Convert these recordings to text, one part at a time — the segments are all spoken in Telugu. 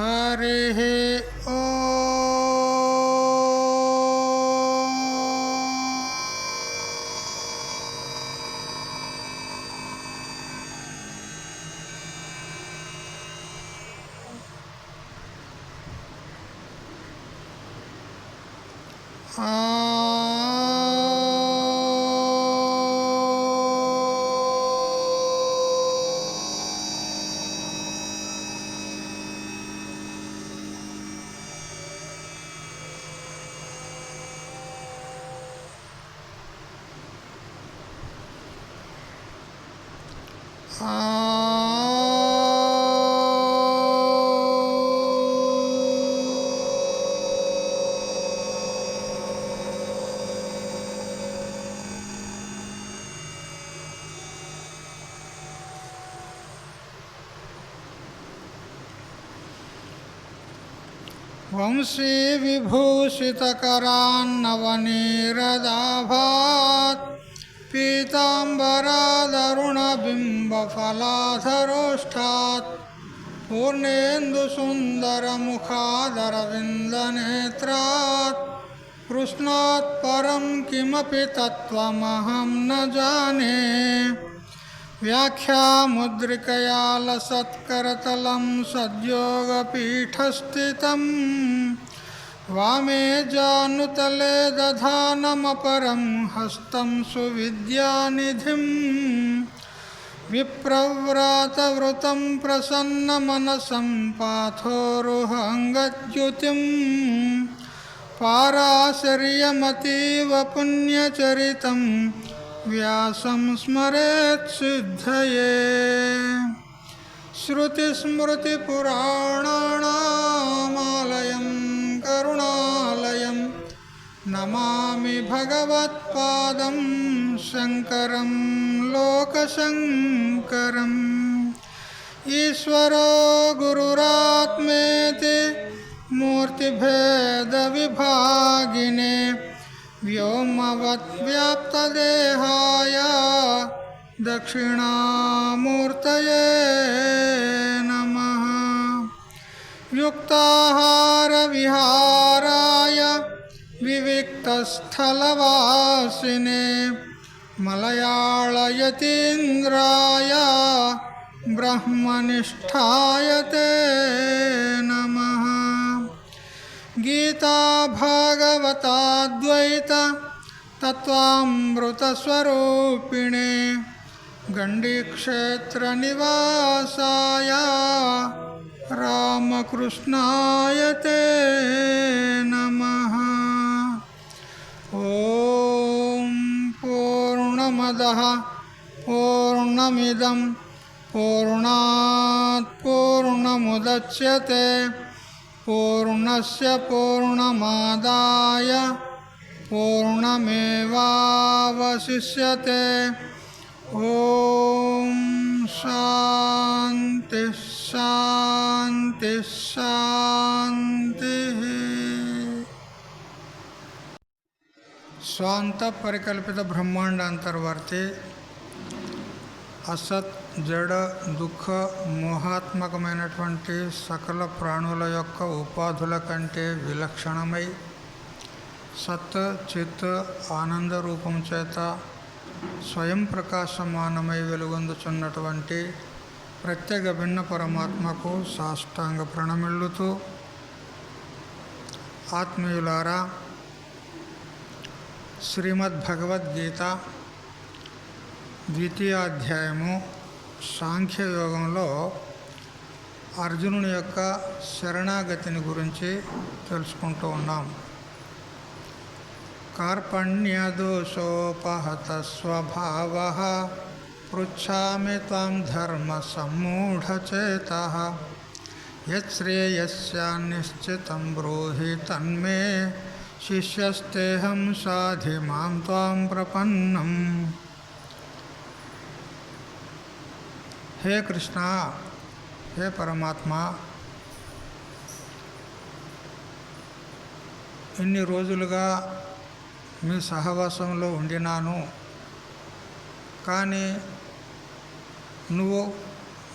हरिः ॐ। वंशी विभूषितकरान्नवनीरदाभात् पीताम्बरादरुणबिम्बफलाधरोष्ठात् पूर्णेन्दुसुन्दरमुखादरविन्दनेत्रात् कृष्णात् परं किमपि तत्त्वमहं न जाने। व्याख्यामुद्रिकया लसत्करतलं सद्योगपीठस्थितं वामे जानुतले दधानमपरं हस्तं सुविद्यानिधिं विप्रव्रातवृतं प्रसन्नमनसं पाथोरुहङ्गद्युतिं पाराशर्यमतीव पुण्यचरितं व्यासं स्मरेत् सिद्धये। श्रुतिस्मृतिपुराणानामालयं करुणालयं नमामि भगवत्पादं शङ्करं लोकशङ्करम्। ईश्वरो गुरुरात्मेति मूर्तिभेदविभागिने व्योमवद्व्याप्तदेहाय दक्षिणामूर्तये नमः। युक्ताहारविहाराय विविक्तस्थलवासिने मलयाळयतीन्द्राय ब्रह्मनिष्ठाय ते नमः। गीता भागवताद्वैत तत्त्वामृतस्वरूपिणे गण्डीक्षेत्रनिवासाय रामकृष्णाय ते नमः। ॐ पूर्णमदः पूर्णमिदं पूर्णात् पूर्णमुदच्यते पूर्णस्य पूर्णमादाय पूर्णमेवावशिष्यते। ॐ शान्ति शान्ति शान्तिः। स्वांत परिकल्पित ब्रह्मांडांतर्वर्ती असత్ జడ దుఃఖ మోహాత్మకమైనటువంటి సకల ప్రాణుల యొక్క ఉపాధుల కంటే విలక్షణమై సత్ చిత్ ఆనంద రూపం చేత స్వయం ప్రకాశమానమై వెలుగొందుచున్నటువంటి ప్రత్యేక భిన్న పరమాత్మకు సాష్టాంగ ప్రణమిల్లుతూ, ఆత్మీయులారా, శ్రీమద్భగవద్గీత ద్వితీయాధ్యాయము సాంఖ్యయోగంలో అర్జునుని యొక్క శరణాగతిని గురించి తెలుసుకుంటూ ఉన్నాం. కార్పణ్యదోషోపహత స్వభావః పృచ్ఛామి త్వాం ధర్మ సమ్మూఢచేతః యచ్శ్రేయస్యాన్నిశ్చితం బ్రూహి తన్మే శిష్యస్తేహం సాధి మాం త్వాం ప్రపన్నం. హే కృష్ణ, హే పరమాత్మ, ఇన్ని రోజులుగా మీ సహవాసంలో ఉండినాను, కానీ నువ్వు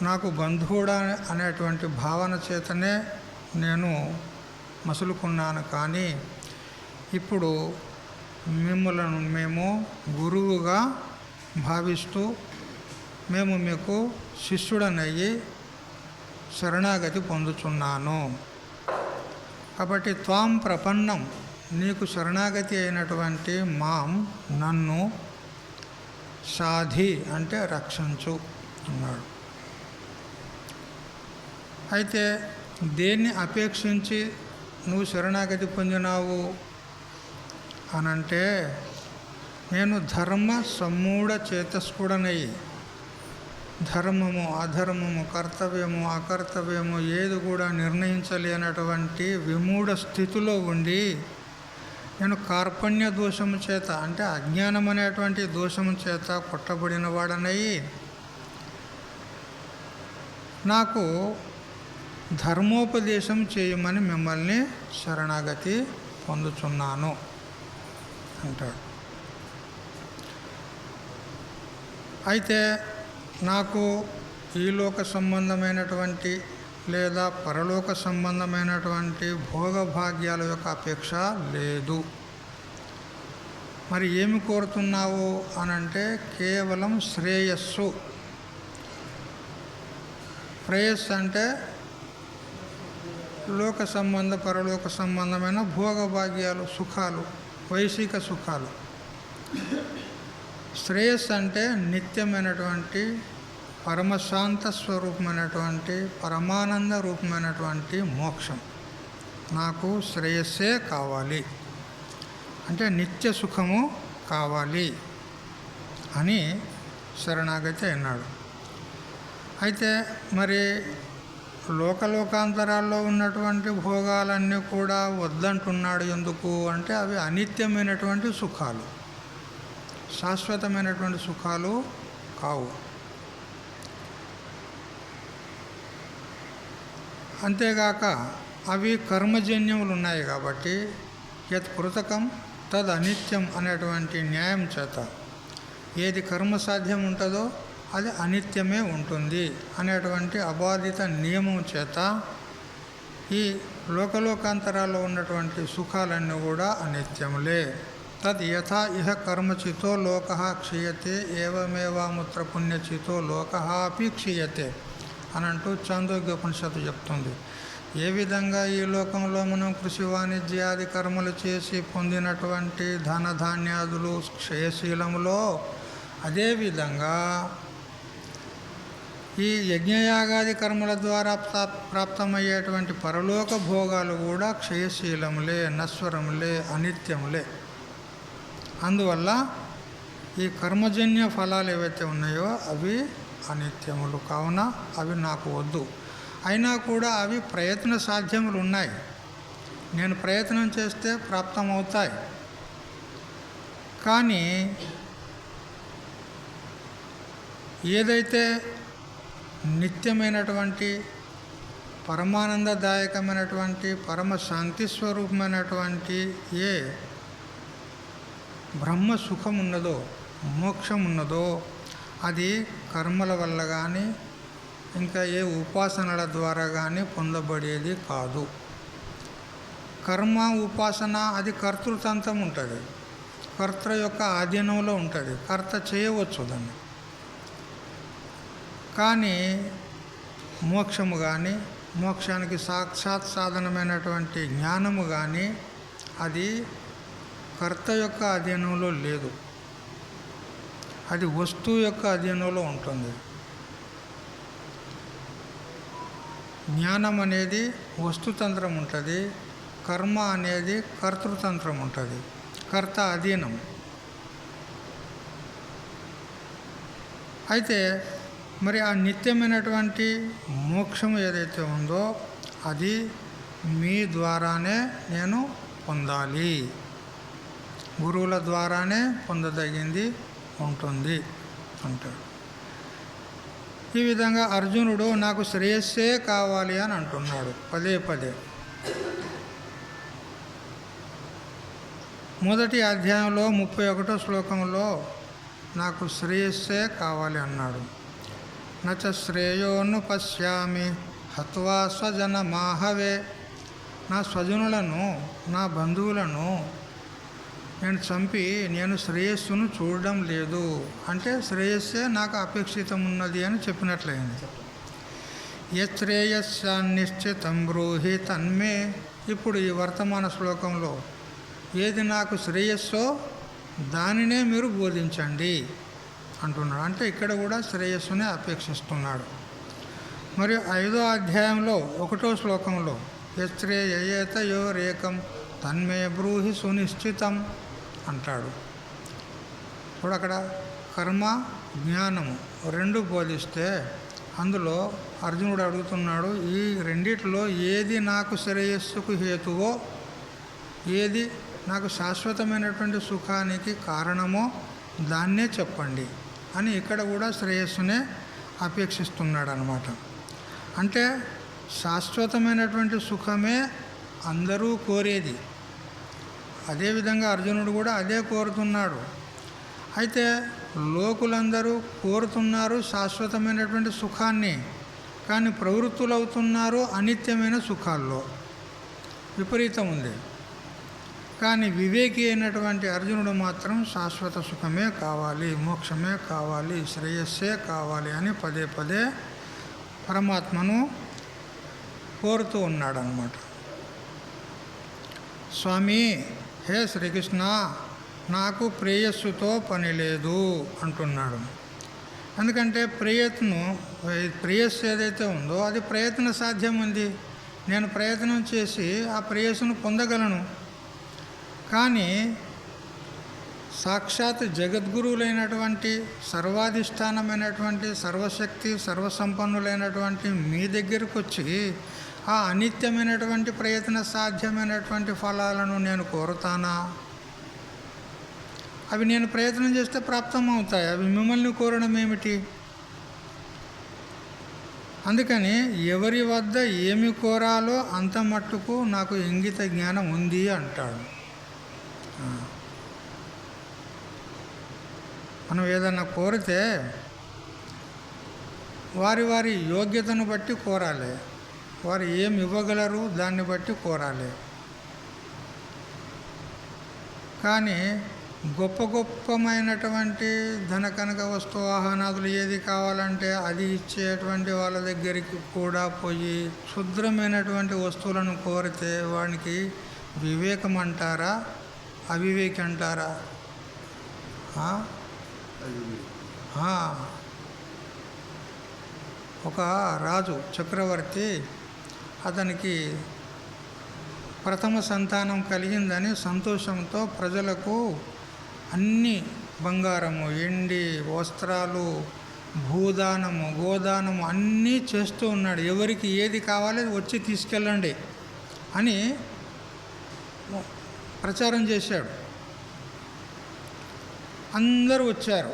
నాకు బంధువుడా అనేటువంటి భావన చేతనే నేను మసులుకున్నాను. కానీ ఇప్పుడు మిమ్మలను మేము గురువుగా భావిస్తూ మేము మీకు శిష్యుడనయ్యి శరణాగతి పొందుచున్నాను. కాబట్టి త్వాం ప్రపన్నం, నీకు శరణాగతి అయినటువంటి మాం, నన్ను సాధి అంటే రక్షించు అన్నాడు. అయితే దేన్ని అపేక్షించి నువ్వు శరణాగతి పొందినావు అనంటే, నేను ధర్మ సమ్మూఢ చేతస్కుడనయ్యి ధర్మము అధర్మము కర్తవ్యము అకర్తవ్యము ఏది కూడా నిర్ణయించలేనటువంటి విమూఢ స్థితిలో ఉండి, నేను కార్పణ్య దోషము చేత అంటే అజ్ఞానం అనేటువంటి దోషము చేత కొట్టబడిన వాడనయ్యి నాకు ధర్మోపదేశం చేయమని మిమ్మల్ని శరణాగతి పొందుచున్నాను అంటాడు. అయితే నాకు ఈ లోక సంబంధమైనటువంటి లేదా పరలోక సంబంధమైనటువంటి భోగభాగ్యాల యొక్క అపేక్ష లేదు. మరి ఏమి కోరుతున్నావు అనంటే, కేవలం శ్రేయస్సు. ప్రేయస్సు అంటే లోక సంబంధ పరలోక సంబంధమైన భోగభాగ్యాలు, సుఖాలు, వైశిక సుఖాలు. శ్రేయస్సు అంటే నిత్యమైనటువంటి పరమశాంత స్వరూపమైనటువంటి పరమానంద రూపమైనటువంటి మోక్షం. నాకు శ్రేయస్సే కావాలి అంటే నిత్య సుఖము కావాలి అని శరణాగతి అన్నాడు. అయితే మరి లోకలోకాంతరాల్లో ఉన్నటువంటి భోగాలన్నీ కూడా వద్దంటున్నాడు. ఎందుకు అంటే అవి అనిత్యమైనటువంటి సుఖాలు, శాశ్వతమైనటువంటి సుఖాలు కావు. అంతేగాక అవి కర్మజన్యములు ఉన్నాయి కాబట్టి యత్ కృతకం తద్ అనిత్యం అనేటువంటి న్యాయం చేత ఏది కర్మ సాధ్యం ఉంటుందో అది అనిత్యమే ఉంటుంది అనేటువంటి అబాధిత నియమం చేత ఈ లోకలోకాంతరాల్లో ఉన్నటువంటి సుఖాలన్నీ కూడా అనిత్యములే. తద్ యథా ఇహ కర్మచితో లోక క్షీయతే ఏవమేవాముత్ర పుణ్యచితో లోక అపి క్షీయతే అనంటూ చాందోగ్యోపనిషత్తు చెప్తుంది. ఏ విధంగా ఈ లోకంలో మనం కృషి వాణిజ్యాది కర్మలు చేసి పొందినటువంటి ధన ధాన్యాదులు క్షయశీలములో, అదేవిధంగా ఈ యజ్ఞయాగాది కర్మల ద్వారా ప్రాప్తమయ్యేటువంటి పరలోక భోగాలు కూడా క్షయశీలములే, నశ్వరములే, అనిత్యములే. అందువల్ల ఈ కర్మజన్య ఫలాలు ఏవైతే ఉన్నాయో అవి అనిత్యములు. కావున అవి నాకు వద్దు. అయినా కూడా అవి ప్రయత్న సాధ్యములు ఉన్నాయి. నేను ప్రయత్నం చేస్తే ప్రాప్తమవుతాయి. కానీ ఏదైతే నిత్యమైనటువంటి పరమానందదాయకమైనటువంటి పరమ శాంతి స్వరూపమైనటువంటి ఏ బ్రహ్మ సుఖం ఉన్నదో, మోక్షం ఉన్నదో, అది కర్మల వల్ల కానీ ఇంకా ఏ ఉపాసనల ద్వారా కానీ పొందబడేది కాదు. కర్మ ఉపాసన అది కర్తృతంత్రం ఉంటుంది, కర్త యొక్క ఆధీనంలో ఉంటుంది, కర్త చేయవచ్చు దాన్ని. కానీ మోక్షము కానీ మోక్షానికి సాక్షాత్ సాధనమైనటువంటి జ్ఞానము కానీ అది కర్త యొక్క అధీనంలో లేదు, అది వస్తువు యొక్క అధీనంలో ఉంటుంది. జ్ఞానం అనేది వస్తుతంత్రం ఉంటుంది, కర్మ అనేది కర్తృతంత్రం ఉంటుంది, కర్త అధీనం. అయితే మరి ఆ నిత్యమైనటువంటి మోక్షం ఏదైతే ఉందో అది మీ ద్వారానే నేను పొందాలి, గురువుల ద్వారానే పొందదగింది ఉంటుంది అంటాడు. ఈ విధంగా అర్జునుడు నాకు శ్రేయస్సే కావాలి అని అంటున్నాడు పదే పదే. మొదటి అధ్యాయంలో 31వ శ్లోకంలో నాకు శ్రేయస్సే కావాలి అన్నాడు. నచ శ్రేయోను పశ్యామి హత్వా స్వజనమాహవే నా స్వజనులను, నా బంధువులను నేను చంపి నేను శ్రేయస్సును చూడడం లేదు. అంటే శ్రేయస్సే నాకు అపేక్షితం ఉన్నది అని చెప్పినట్లయింది. యశ్రేయస్యాన్నిశ్చితం బ్రూహి తన్మే. ఇప్పుడు ఈ వర్తమాన శ్లోకంలో ఏది నాకు శ్రేయస్సో దానినే మీరు బోధించండి అంటున్నాడు. అంటే ఇక్కడ కూడా శ్రేయస్సునే అపేక్షిస్తున్నాడు. మరియు 5వ అధ్యాయంలో 1వ శ్లోకంలో యశ్రేయేతయోరేకం తన్మే బ్రూహి సునిశ్చితం అంటాడు. ఇప్పుడు అక్కడ కర్మ జ్ఞానము 2 బోధిస్తే అందులో అర్జునుడు అడుగుతున్నాడు, ఈ రెండిట్లో ఏది నాకు శ్రేయస్సుకు హేతువో, ఏది నాకు శాశ్వతమైనటువంటి సుఖానికి కారణమో దాన్నే చెప్పండి అని ఇక్కడ కూడా శ్రేయస్సునే అపేక్షిస్తున్నాడు అన్నమాట. అంటే శాశ్వతమైనటువంటి సుఖమే అందరూ కోరేది. అదేవిధంగా అర్జునుడు కూడా అదే కోరుతున్నాడు. అయితే లోకులందరూ కోరుతున్నారు శాశ్వతమైనటువంటి సుఖాన్ని, కానీ ప్రవృత్తులవుతున్నారు అనిత్యమైన సుఖాల్లో. విపరీతం ఉంది. కానీ వివేకి అయినటువంటి అర్జునుడు మాత్రం శాశ్వత సుఖమే కావాలి, మోక్షమే కావాలి, శ్రేయస్సే కావాలి అని పదే పదే పరమాత్మను కోరుతూ ఉన్నాడనమాట. స్వామి, హే శ్రీకృష్ణ, నాకు ప్రేయస్సుతో పని లేదు అంటున్నాడు. ఎందుకంటే ప్రేయస్సు ఏదైతే ఉందో అది ప్రయత్న సాధ్యం ఉంది. నేను ప్రయత్నం చేసి ఆ ప్రేయస్సును పొందగలను. కానీ సాక్షాత్ జగద్గురువులైనటువంటి సర్వాధిష్టానమైనటువంటి సర్వశక్తి సర్వసంపన్నులైనటువంటి మీ దగ్గరకు వచ్చి ఆ అనిత్యమైనటువంటి ప్రయత్న సాధ్యమైనటువంటి ఫలాలను నేను కోరుతానా? అవి నేను ప్రయత్నం చేస్తే ప్రాప్తం అవుతాయి. అవి మిమ్మల్ని కోరడం ఏమిటి? అందుకని ఎవరి వద్ద ఏమి కోరాలో అంత మట్టుకు నాకు ఇంగిత జ్ఞానం ఉంది అంటాడు. మనం ఏదన్నా కోరితే వారి వారి యోగ్యతను బట్టి కోరాలి. వారు ఏమి ఇవ్వగలరు దాన్ని బట్టి కోరాలి. కానీ గొప్ప గొప్పమైనటువంటి ధన కనక వస్తు వాహనాదులు ఏది కావాలంటే అది ఇచ్చేటువంటి వాళ్ళ దగ్గరికి కూడా పోయి క్షుద్రమైనటువంటి వస్తువులను కోరితే వానికి వివేకం అంటారా, అవివేకి అంటారా? ఒక రాజు చక్రవర్తి, అతనికి ప్రథమ సంతానం కలిగిందని సంతోషంతో ప్రజలకు అన్ని బంగారము, ఎండి, వస్త్రాలు, భూదానము, గోదానము అన్నీ చేస్తూ ఉన్నాడు. ఎవరికి ఏది కావాలి వచ్చి తీసుకెళ్ళండి అని ప్రచారం చేశాడు. అందరూ వచ్చారు.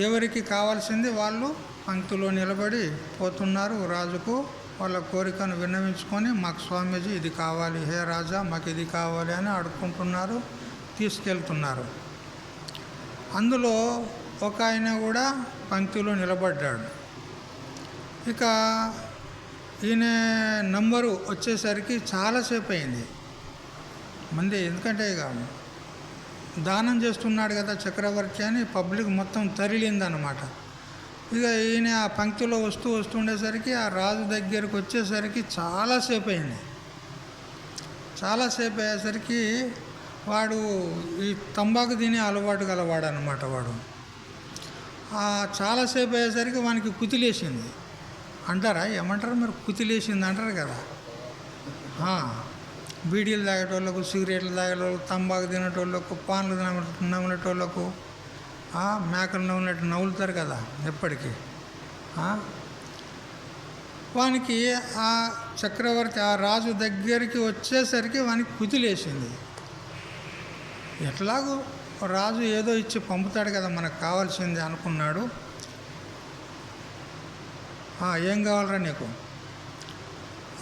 ఎవరికి కావాల్సింది వాళ్ళు పంక్తిలో నిలబడి పోతున్నారు. రాజుకు వాళ్ళ కోరికను విన్నవించుకొని, మాకు స్వామీజీ ఇది కావాలి, హే రాజా మాకు ఇది కావాలి అని అడుక్కుంటున్నారు, తీసుకెళ్తున్నారు. అందులో ఒక ఆయన కూడా పంక్తిలో నిలబడ్డాడు. ఇక ఈయన నంబరు వచ్చేసరికి చాలాసేపు అయింది మంది. ఎందుకంటే ఇక దానం చేస్తున్నాడు కదా చక్రవర్తి అని పబ్లిక్ మొత్తం తరిలిందనమాట. ఇక ఈయన ఆ పంక్తిలో వస్తుండేసరికి ఆ రాజు దగ్గరికి వచ్చేసరికి చాలాసేపు అయింది. చాలాసేపు అయ్యేసరికి వాడు ఈ తంబాకు తినే అలవాటు గలవాడు అనమాట. వాడు చాలాసేపు అయ్యేసరికి వానికి కుతిలేసింది అంటారా, ఏమంటారు మీరు? కుతిలేసింది అంటారు కదా. బీడీలు తాగేటోళ్ళకు, సిగరెట్లు తాగేటోళ్ళకు, తంబాకు తినేటోళ్ళకు, పాన్లు నవ్వునేటోళ్ళకు, మేకలు నవ్వునట్టు నవ్వులుతారు కదా ఎప్పటికీ. వానికి ఆ చక్రవర్తి ఆ రాజు దగ్గరికి వచ్చేసరికి వానికి కుతిలేసింది. ఎట్లాగో రాజు ఏదో ఇచ్చి పంపుతాడు కదా మనకు కావాల్సింది అనుకున్నాడు. ఏం కావాలరా నీకు?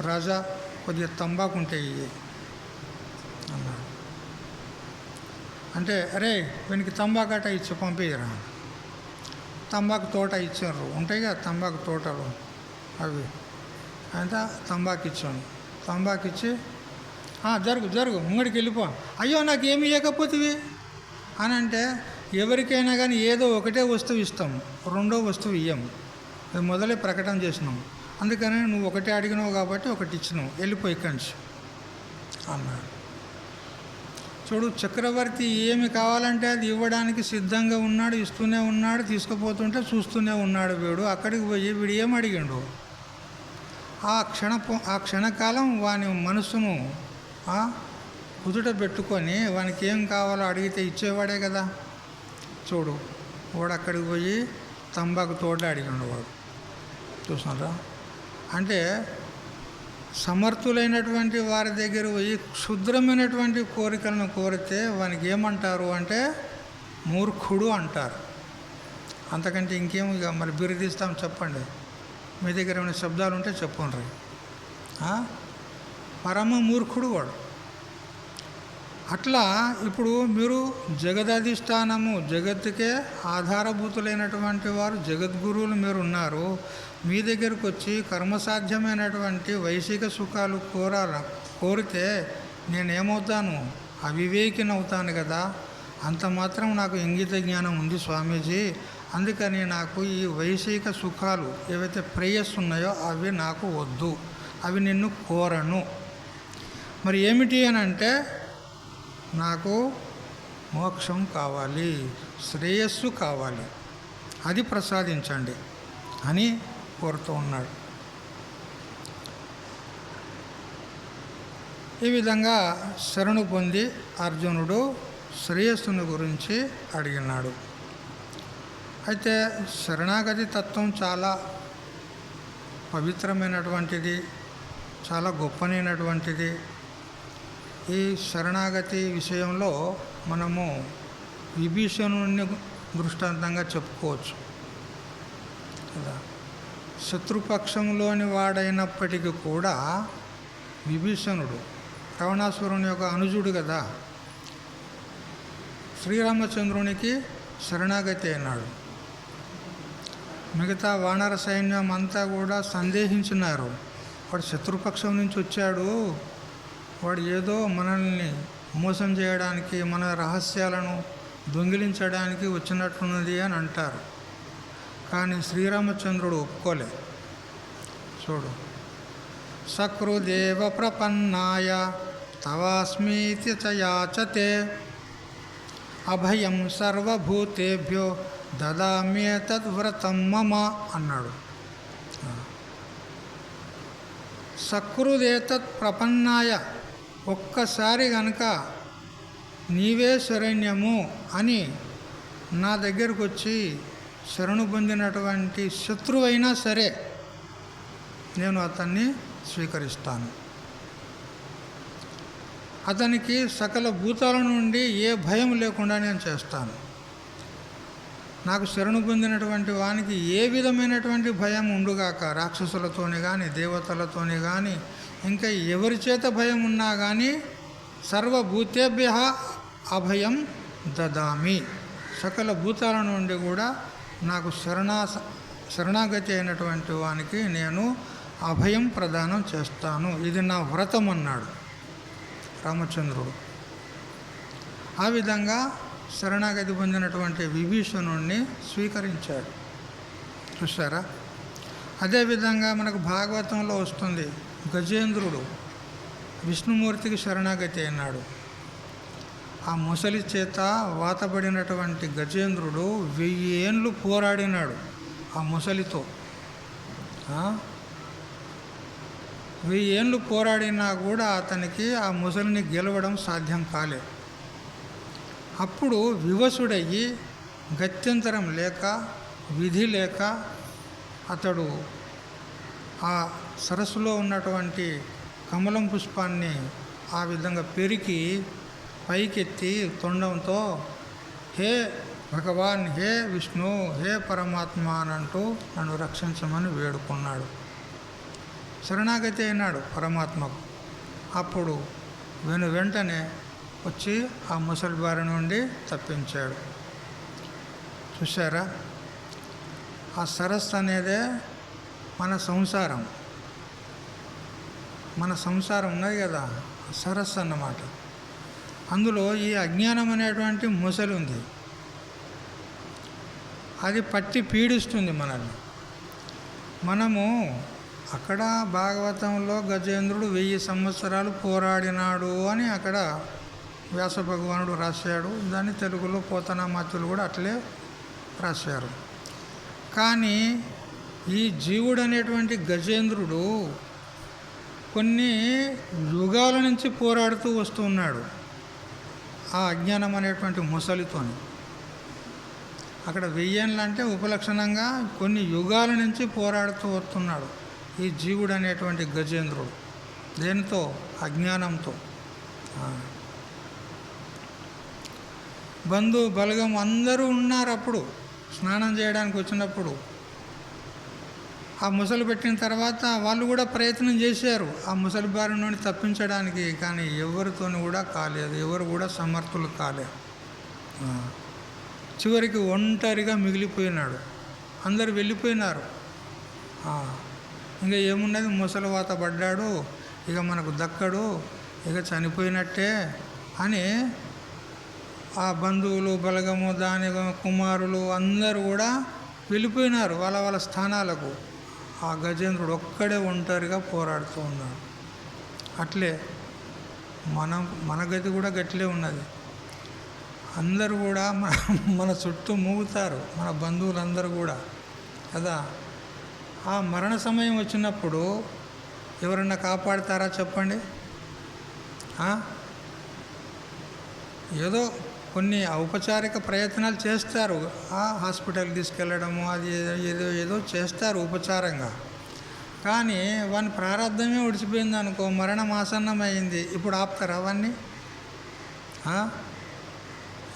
రాజా కొద్దిగా తంబాకు ఉంటే ఇవి అన్నాడు. అంటే అరే వీనికి తంబాకట ఇచ్చి పంపించరా. తంబాకు తోట ఇచ్చారు, ఉంటాయి కదా తంబాకు తోటలు, అవి అంతా తంబాకు ఇచ్చాను. తంబాకిచ్చి జరుగు జరుగు ముంగడికి వెళ్ళిపో, అయ్యో నాకు ఏమి ఇవ్వకపోతివి అని అంటే ఎవరికైనా కానీ ఏదో ఒకటే వస్తువు ఇస్తాం, రెండో వస్తువు ఇయ్యం. అది మొదలే ప్రకటన చేసినాం. అందుకని నువ్వు ఒకటే అడిగినావు కాబట్టి ఒకటి ఇచ్చినావు, వెళ్ళిపోయి ఇక్కడి నుంచి అన్నాడు. చూడు, చక్రవర్తి ఏమి కావాలంటే అది ఇవ్వడానికి సిద్ధంగా ఉన్నాడు, ఇస్తూనే ఉన్నాడు, తీసుకుపోతుంటే చూస్తూనే ఉన్నాడు. వీడు అక్కడికి పోయి వీడు ఏం అడిగిండు? ఆ క్షణకాలం వాని మనసును కుదుట పెట్టుకొని వానికి ఏం కావాలో అడిగితే ఇచ్చేవాడే కదా. చూడు, వాడు అక్కడికి పోయి తంబాకు తోట అడిగిండు. వాడు చూసినారా? అంటే సమర్థులైనటువంటి వారి దగ్గర పోయి క్షుద్రమైనటువంటి కోరికలను కోరితే వానికి ఏమంటారు అంటే మూర్ఖుడు అంటారు. అంతకంటే ఇంకేం ఇక మరి బిరుదిస్తాం చెప్పండి. మీ దగ్గర ఏమైనా శబ్దాలు ఉంటే చెప్పండి. పరమ మూర్ఖుడు వాడు. అట్లా ఇప్పుడు మీరు జగదధిష్టానము, జగత్తుకే ఆధారభూతులైనటువంటి వారు, జగద్గురువులు మీరు ఉన్నారు. మీ దగ్గరకు వచ్చి కర్మసాధ్యమైనటువంటి వైశిక సుఖాలు కోరితే నేనేమవుతాను? అవివేకిని అవుతాను కదా. అంత మాత్రం నాకు ఇంగిత జ్ఞానం ఉంది స్వామీజీ. అందుకని నాకు ఈ వైశిక సుఖాలు ఏవైతే ప్రేయస్ ఉన్నాయో అవి నాకు వద్దు, అవి నిన్ను కోరను. మరి ఏమిటి అని అంటే నాకు మోక్షం కావాలి, శ్రేయస్సు కావాలి, అది ప్రసాదించండి అని కోరుతూ ఉన్నాడు. ఈ విధంగా శరణు పొంది అర్జునుడు శ్రేయస్సును గురించి అడిగినాడు. అయితే శరణాగతి తత్వం చాలా పవిత్రమైనటువంటిది, చాలా గొప్పనైనటువంటిది. ఈ శరణాగతి విషయంలో మనము విభీషణుని దృష్టాంతంగా చెప్పుకోవచ్చు కదా. శత్రుపక్షంలోని వాడైనప్పటికీ కూడా విభీషణుడు రావణాసురుని యొక్క అనుజుడు కదా. శ్రీరామచంద్రునికి శరణాగతి అయినాడు. మిగతా వానర సైన్యం అంతా కూడా సందేహించినారు, వాడు శత్రుపక్షం నుంచి వచ్చాడు, వాడు ఏదో మనల్ని మోసం చేయడానికి, మన రహస్యాలను దొంగిలించడానికి వచ్చినట్లున్నది అని అంటారు. కానీ శ్రీరామచంద్రుడు ఒప్పుకోలే. చూడు, సకృదేవ ప్రపన్నాయ తవాస్మీతి చ యాచతే అభయం సర్వభూతేభ్యో దదామ్యేతద్వ్రతం మమ అన్నాడు. సకృదేతత్ ప్రపన్నాయ, ఒక్కసారి గనక నీవే శరణ్యము అని నా దగ్గరకు వచ్చి శరణు పొందినటువంటి శత్రువైనా సరే నేను అతన్ని స్వీకరిస్తాను. అతనికి సకల భూతాల నుండి ఏ భయం లేకుండా నేను చేస్తాను. నాకు శరణు పొందినటువంటి వానికి ఏ విధమైనటువంటి భయం ఉండుగాక, రాక్షసులతోని కానీ దేవతలతోని కానీ ఇంకా ఎవరి చేత భయం ఉన్నా కానీ సర్వభూతేభ్య అభయం దదామి, సకల భూతాల నుండి కూడా నాకు శరణాగతి అయినటువంటి వానికి నేను అభయం ప్రదానం చేస్తాను. ఇది నా వ్రతం అన్నాడు రామచంద్రుడు. ఆ విధంగా శరణాగతి పొందినటువంటి విభీషణుణ్ణి స్వీకరించాడు. చూసారా? అదేవిధంగా మనకు భాగవతంలో వస్తుంది, గజేంద్రుడు విష్ణుమూర్తికి శరణాగతి అయినాడు. ఆ ముసలి చేత వాతబడినటువంటి గజేంద్రుడు 1000 ఏండ్లు పోరాడినాడు ఆ ముసలితో. 1000 ఏండ్లు పోరాడినా కూడా అతనికి ఆ ముసలిని గెలవడం సాధ్యం కాలేదు. అప్పుడు వివసుడయ్యి గత్యంతరం లేక, విధి లేక అతడు ఆ సరస్సులో ఉన్నటువంటి కమలం పుష్పాన్ని ఆ విధంగా పెరికి పైకెత్తి తొండంతో హే భగవాన్, హే విష్ణు, హే పరమాత్మ అని అంటూ నన్ను రక్షించమని వేడుకున్నాడు. శరణాగతి అయినాడు పరమాత్మకు. అప్పుడు వెంటనే వచ్చి ఆ ముసలి బారి నుండి తప్పించాడు. చూసారా? ఆ సరస్సు అనేదే మన సంసారం. మన సంసారం ఉన్నది కదా, సరస్సు అన్నమాట. అందులో ఈ అజ్ఞానం అనేటువంటి ముసలి ఉంది. అది పట్టి పీడిస్తుంది మనల్ని. మనము అక్కడ భాగవతంలో గజేంద్రుడు 1000 సంవత్సరాలు పోరాడినాడు అని అక్కడ వ్యాస భగవానుడు రాశాడు. దాన్ని తెలుగులో పోతనామాత్యులు కూడా అట్లే రాశారు. కానీ ఈ జీవుడు అనేటువంటి గజేంద్రుడు కొన్ని యుగాల నుంచి పోరాడుతూ వస్తూ ఉన్నాడు ఆ అజ్ఞానం అనేటువంటి ముసలితోని. అక్కడ 1000 ఏళ్ళు అంటే ఉపలక్షణంగా కొన్ని యుగాల నుంచి పోరాడుతూ వస్తున్నాడు ఈ జీవుడు అనేటువంటి గజేంద్రుడు. దేనితో? అజ్ఞానంతో. బంధు బలగం అందరూ ఉన్నారు. అప్పుడు స్నానం చేయడానికి వచ్చినప్పుడు ఆ ముసలి పెట్టిన తర్వాత వాళ్ళు కూడా ప్రయత్నం చేశారు ఆ ముసలి బారి నుండి తప్పించడానికి. కానీ ఎవరితోని కూడా కాలేదు, ఎవరు కూడా సమర్థులు కాలేదు. చివరికి ఒంటరిగా మిగిలిపోయినాడు. అందరు వెళ్ళిపోయినారు. ఇంకా ఏమున్నది, ముసలివాత పడ్డాడు, ఇక మనకు దక్కడు, ఇక చనిపోయినట్టే అని ఆ బంధువులు బలగము దాని కుమారులు అందరూ కూడా వెళ్ళిపోయినారు వాళ్ళ వాళ్ళ స్థానాలకు. ఆ గజేంద్రుడు ఒక్కడే ఒంటరిగా పోరాడుతూ ఉన్నాడు. అట్లే మన గతి కూడా గట్లే ఉన్నది. అందరూ కూడా మన చుట్టూ మూగుతారు, మన బంధువులందరూ కూడా కదా. ఆ మరణ సమయం వచ్చినప్పుడు ఎవరన్నా కాపాడుతారా చెప్పండి? ఏదో కొన్ని ఔపచారిక ప్రయత్నాలు చేస్తారు, హాస్పిటల్కి తీసుకెళ్ళడము, అది ఏదో చేస్తారు ఉపచారంగా. కానీ వాని ప్రారంధమే ఒడిచిపోయింది అనుకో, మరణం ఆసన్నమైంది, ఇప్పుడు ఆపుతారు అవన్నీ?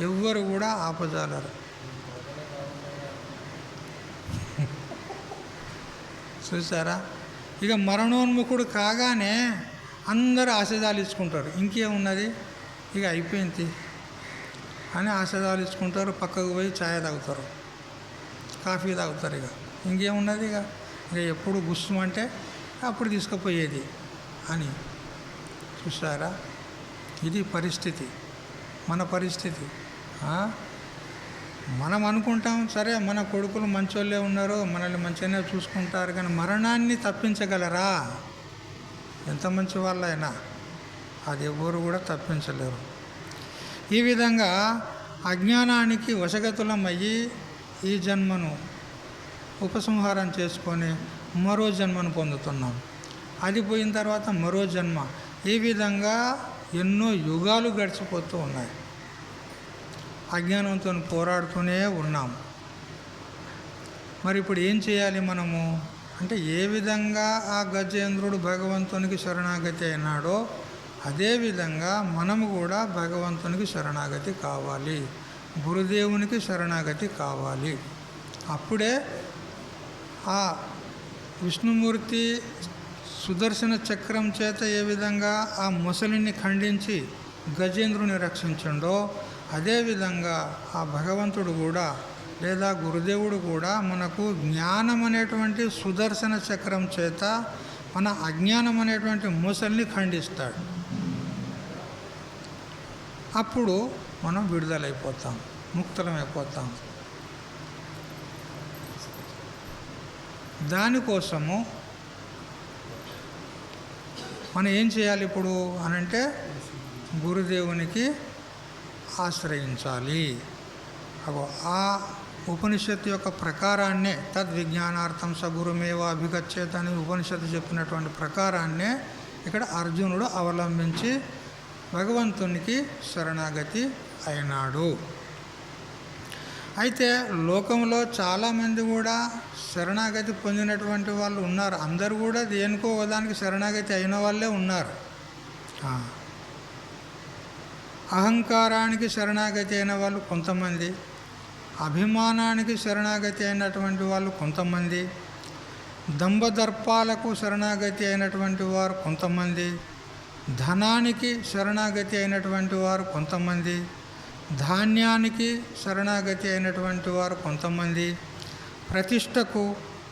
ఎవ్వరు కూడా ఆపజాలరు. చూసారా? ఇక మరణోన్ముఖుడు కాగానే అందరూ ఆశీర్వాదాలు ఇచ్చుకుంటారు. ఇంకేమున్నది, ఇక అయిపోయింది అని ఆశీర్వాదాలు ఇచ్చుకుంటారు. పక్కకు పోయి ఛాయ్ తాగుతారు, కాఫీ తాగుతారు. ఇక ఇంకేమున్నది, ఇక ఎప్పుడు గుస్సుమంటే అప్పుడు తీసుకుపోయేది అని. చూసారా? ఇది పరిస్థితి, మన పరిస్థితి. మనం అనుకుంటాం సరే మన కొడుకులు మంచోళ్ళే ఉన్నారు, మనల్ని మంచిగానే చూసుకుంటారు, కానీ మరణాన్ని తప్పించగలరా? ఎంత మంచి వాళ్ళైనా అది ఎవరు కూడా తప్పించలేరు. ఈ విధంగా అజ్ఞానానికి వశగతులమయ్యి ఈ జన్మను ఉపసంహారం చేసుకొని మరో జన్మను పొందుతున్నాం. అది పోయిన తర్వాత మరో జన్మ. ఈ విధంగా ఎన్నో యుగాలు గడిచిపోతూ ఉన్నాయి. అజ్ఞానంతో పోరాడుతూనే ఉన్నాం. మరి ఇప్పుడు ఏం చేయాలి మనము అంటే, ఏ విధంగా ఆ గజేంద్రుడు భగవంతునికి శరణాగతి అయినాడో అదేవిధంగా మనము కూడా భగవంతునికి శరణాగతి కావాలి, గురుదేవునికి శరణాగతి కావాలి. అప్పుడే ఆ విష్ణుమూర్తి సుదర్శన చక్రం చేత ఏ విధంగా ఆ ముసలిని ఖండించి గజేంద్రుని రక్షించిండో అదేవిధంగా ఆ భగవంతుడు కూడా లేదా గురుదేవుడు కూడా మనకు జ్ఞానం అనేటువంటి సుదర్శన చక్రం చేత మన అజ్ఞానం అనేటువంటి ముసలిని ఖండిస్తాడు. అప్పుడు మనం విడుదలైపోతాం, ముక్తులమైపోతాం. దానికోసము మనం ఏం చేయాలి ఇప్పుడు అనంటే, గురుదేవునికి ఆశ్రయించాలి. ఆ ఉపనిషత్తు యొక్క ప్రకారాన్నే తద్విజ్ఞానార్థం సగురుమేవ అభిగచ్చేత్ అని ఉపనిషత్తు చెప్పినటువంటి ప్రకారాన్నే ఇక్కడ అర్జునుడు అవలంబించి భగవంతునికి శరణాగతి అయినాడు. అయితే లోకంలో చాలామంది కూడా శరణాగతి పొందినటువంటి వాళ్ళు ఉన్నారు. అందరూ కూడా దేనికో ఒకదానికి శరణాగతి అయిన వాళ్ళే ఉన్నారు. అహంకారానికి శరణాగతి అయిన వాళ్ళు కొంతమంది, అభిమానానికి శరణాగతి అయినటువంటి వాళ్ళు కొంతమంది, దంభదర్పాలకు శరణాగతి అయినటువంటి వారు కొంతమంది, ధనానికి శరణాగతి అయినటువంటి వారు కొంతమంది, ధాన్యానికి శరణాగతి అయినటువంటి వారు కొంతమంది, ప్రతిష్టకు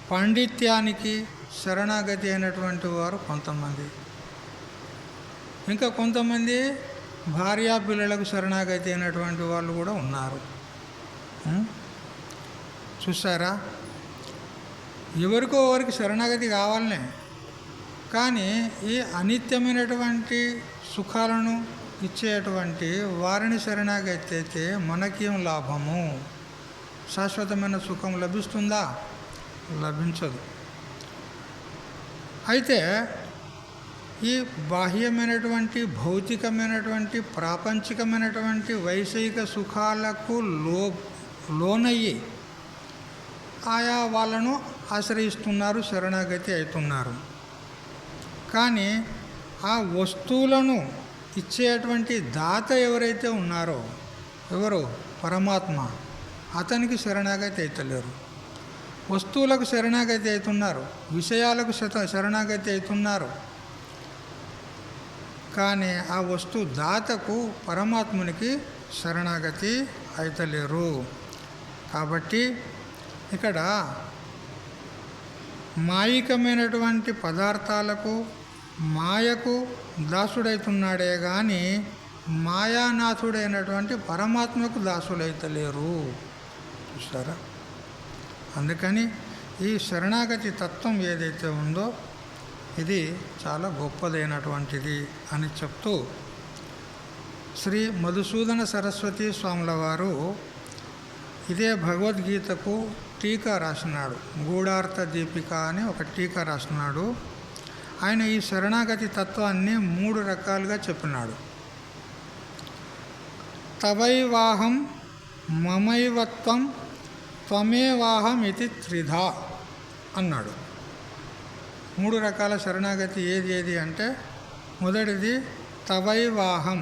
పాండిత్యానికి శరణాగతి అయినటువంటి వారు కొంతమంది. ఇంకా కొంతమంది భార్యా పిల్లలకు శరణాగతి అయినటువంటి వాళ్ళు కూడా ఉన్నారు. చూసారా, ఎవరికో ఎవరికి శరణాగతి కావాలనే, కానీ ఈ అనిత్యమైనటువంటి సుఖాలను ఇచ్చేటువంటి వారిని శరణాగతి అయితే మనకేం లాభము? శాశ్వతమైన సుఖం లభిస్తుందా? లభించదు. అయితే ఈ బాహ్యమైనటువంటి భౌతికమైనటువంటి ప్రాపంచికమైనటువంటి వైషయిక సుఖాలకు లోనయ్యి ఆయా వాళ్ళను ఆశ్రయిస్తున్నారు, శరణాగతి అవుతున్నారు. కానీ ఆ వస్తువులను ఇచ్చేటువంటి దాత ఎవరైతే ఉన్నారో, ఎవరు? పరమాత్మ, అతనికి శరణాగతి అవుతలేరు. వస్తువులకు శరణాగతి అవుతున్నారు, విషయాలకు శరణాగతి అవుతున్నారు, కానీ ఆ వస్తువు దాతకు పరమాత్మునికి శరణాగతి అవుతలేరు. కాబట్టి ఇక్కడ మాయికమైనటువంటి పదార్థాలకు మాయకు దాసుడవుతున్నాడే కానీ మాయానాథుడైనటువంటి పరమాత్మకు దాసులైతలేరు. చూస్తారా? అందుకని ఈ శరణాగతి తత్వం ఏదైతే ఉందో ఇది చాలా గొప్పదైనటువంటిది అని చెప్తూ శ్రీ మధుసూదన సరస్వతి స్వాముల వారు ఇదే భగవద్గీతకు టీకా రాసినాడు. గూఢార్థ దీపిక అని ఒక టీకా రాసినాడు. ఆయన ఈ శరణాగతి తత్వాన్ని 3 రకాలుగా చెప్పినాడు. తవైవాహం మమైవత్వం త్వమేవాహం ఇది త్రిధా అన్నాడు. 3 రకాల శరణాగతి ఏది అంటే, మొదటిది తవైవాహం.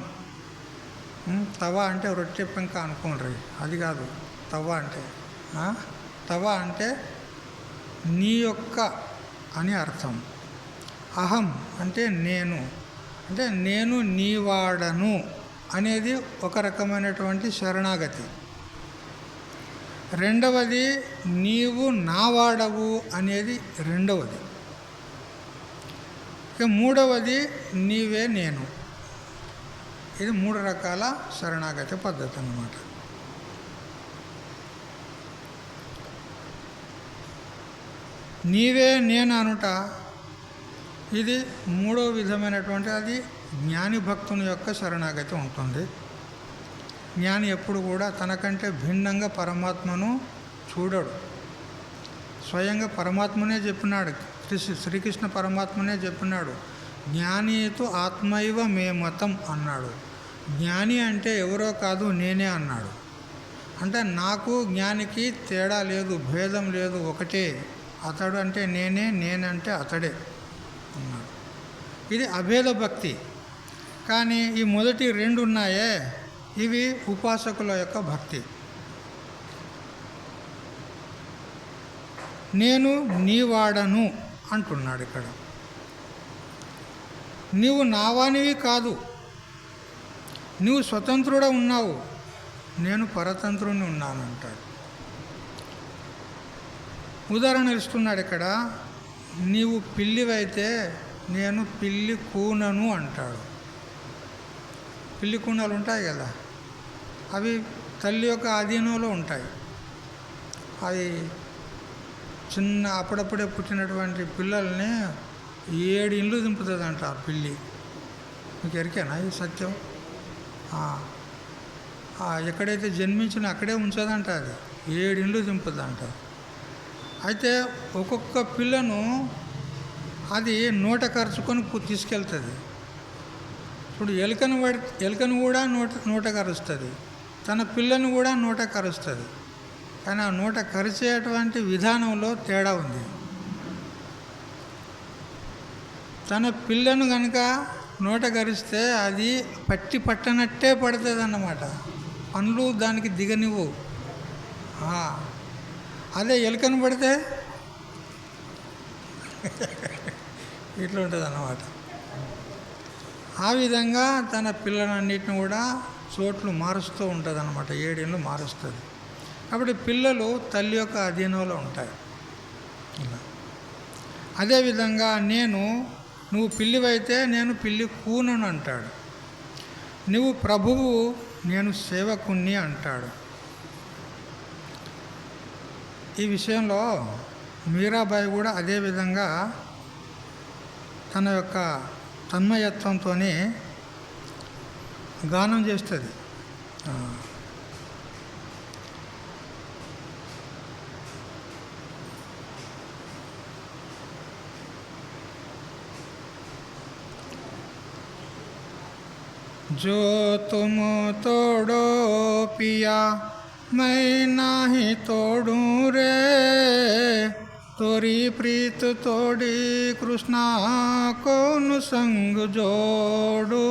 తవ అంటే రొట్టె పెంక అనుకోండి, అది కాదు. తవ అంటే తవ అంటే నీ యొక్క అని అర్థం. అహం అంటే నేను, అంటే నేను నీవాడను అనేది ఒక రకమైనటువంటి శరణాగతి. రెండవది నీవు నావాడవు అనేది రెండవది. ఇక మూడవది నీవే నేను. ఇది 3 రకాల శరణాగతి పద్ధతి అన్నమాట. నీవే నేను అనుట ఇది 3వ విధమైనటువంటి, అది జ్ఞాని భక్తుని యొక్క శరణాగతి ఉంటుంది. జ్ఞాని ఎప్పుడు కూడా తనకంటే భిన్నంగా పరమాత్మను చూడడు. స్వయంగా పరమాత్మనే చెప్పినాడు, శ్రీకృష్ణ పరమాత్మనే చెప్పినాడు, జ్ఞానితో ఆత్మైవ మే మతం అన్నాడు. జ్ఞాని అంటే ఎవరో కాదు, నేనే అన్నాడు. అంటే నాకు జ్ఞానికి తేడా లేదు, భేదం లేదు, ఒకటే. అతడు అంటే నేనే, నేనంటే అతడే అన్నాడు. ఇది అభేద భక్తి. కానీ ఈ మొదటి 2 ఉన్నాయే, ఇవి ఉపాసకుల యొక్క భక్తి. నేను నీవాడను అంటున్నాడు ఇక్కడ. నీవు నావానివి కాదు, నువ్వు స్వతంత్రుడ ఉన్నావు, నేను పరతంత్రుని ఉన్నాను అంటాడు. ఉదాహరణ ఇస్తున్నాడు ఇక్కడ. నీవు పిల్లివైతే నేను పిల్లి కూనను అంటాడు. పిల్లి కూనలు ఉంటాయి కదా, అవి తల్లి యొక్క ఆధీనంలో ఉంటాయి. అది చిన్న అప్పుడప్పుడే పుట్టినటువంటి పిల్లల్ని 7 ఇండ్లు దింపుతుందంట ఆ పిల్లి. మీకు ఎరికేనా ఈ సత్యం? ఎక్కడైతే జన్మించినా అక్కడే ఉంచదంట. అది 7 ఇండ్లు దింపుదంట. అయితే ఒక్కొక్క పిల్లను అది నోట కరుచుకొని తీసుకెళ్తుంది. ఇప్పుడు ఎలుకను కూడా నోట కరుస్తుంది, తన పిల్లను కూడా నోట కరుస్తుంది. కానీ ఆ నోట కరిచేటువంటి విధానంలో తేడా ఉంది. తన పిల్లను కనుక నోట కరిస్తే అది పట్టనట్టే పడుతుంది అన్నమాట. పండ్లు దానికి దిగనివ్వు. అదే ఎలుకను పడితే ఇట్లా ఉంటుంది అన్నమాట. ఆ విధంగా తన పిల్లలన్నిటిని కూడా చోట్లు మారుస్తూ ఉంటుంది అన్నమాట. 7 ఏళ్ళు మారుస్తుంది. కాబట్టి పిల్లలు తల్లి యొక్క అధీనంలో ఉంటాయి. ఇలా అదేవిధంగా నేను నువ్వు పిల్లివైతే నేను పిల్లి కూనను అంటాడు. నువ్వు ప్రభువు, నేను సేవకుణ్ణి అంటాడు. ఈ విషయంలో మీరాబాయి కూడా అదే విధంగా తన యొక్క తన్మయత్వంతో గానం చేస్తుంది. जो तुम तोड़ो पिया मैं नाही तोड़ूं रे, तोरी प्रीत तोड़ी कृष्णा कौन संग जोड़ू,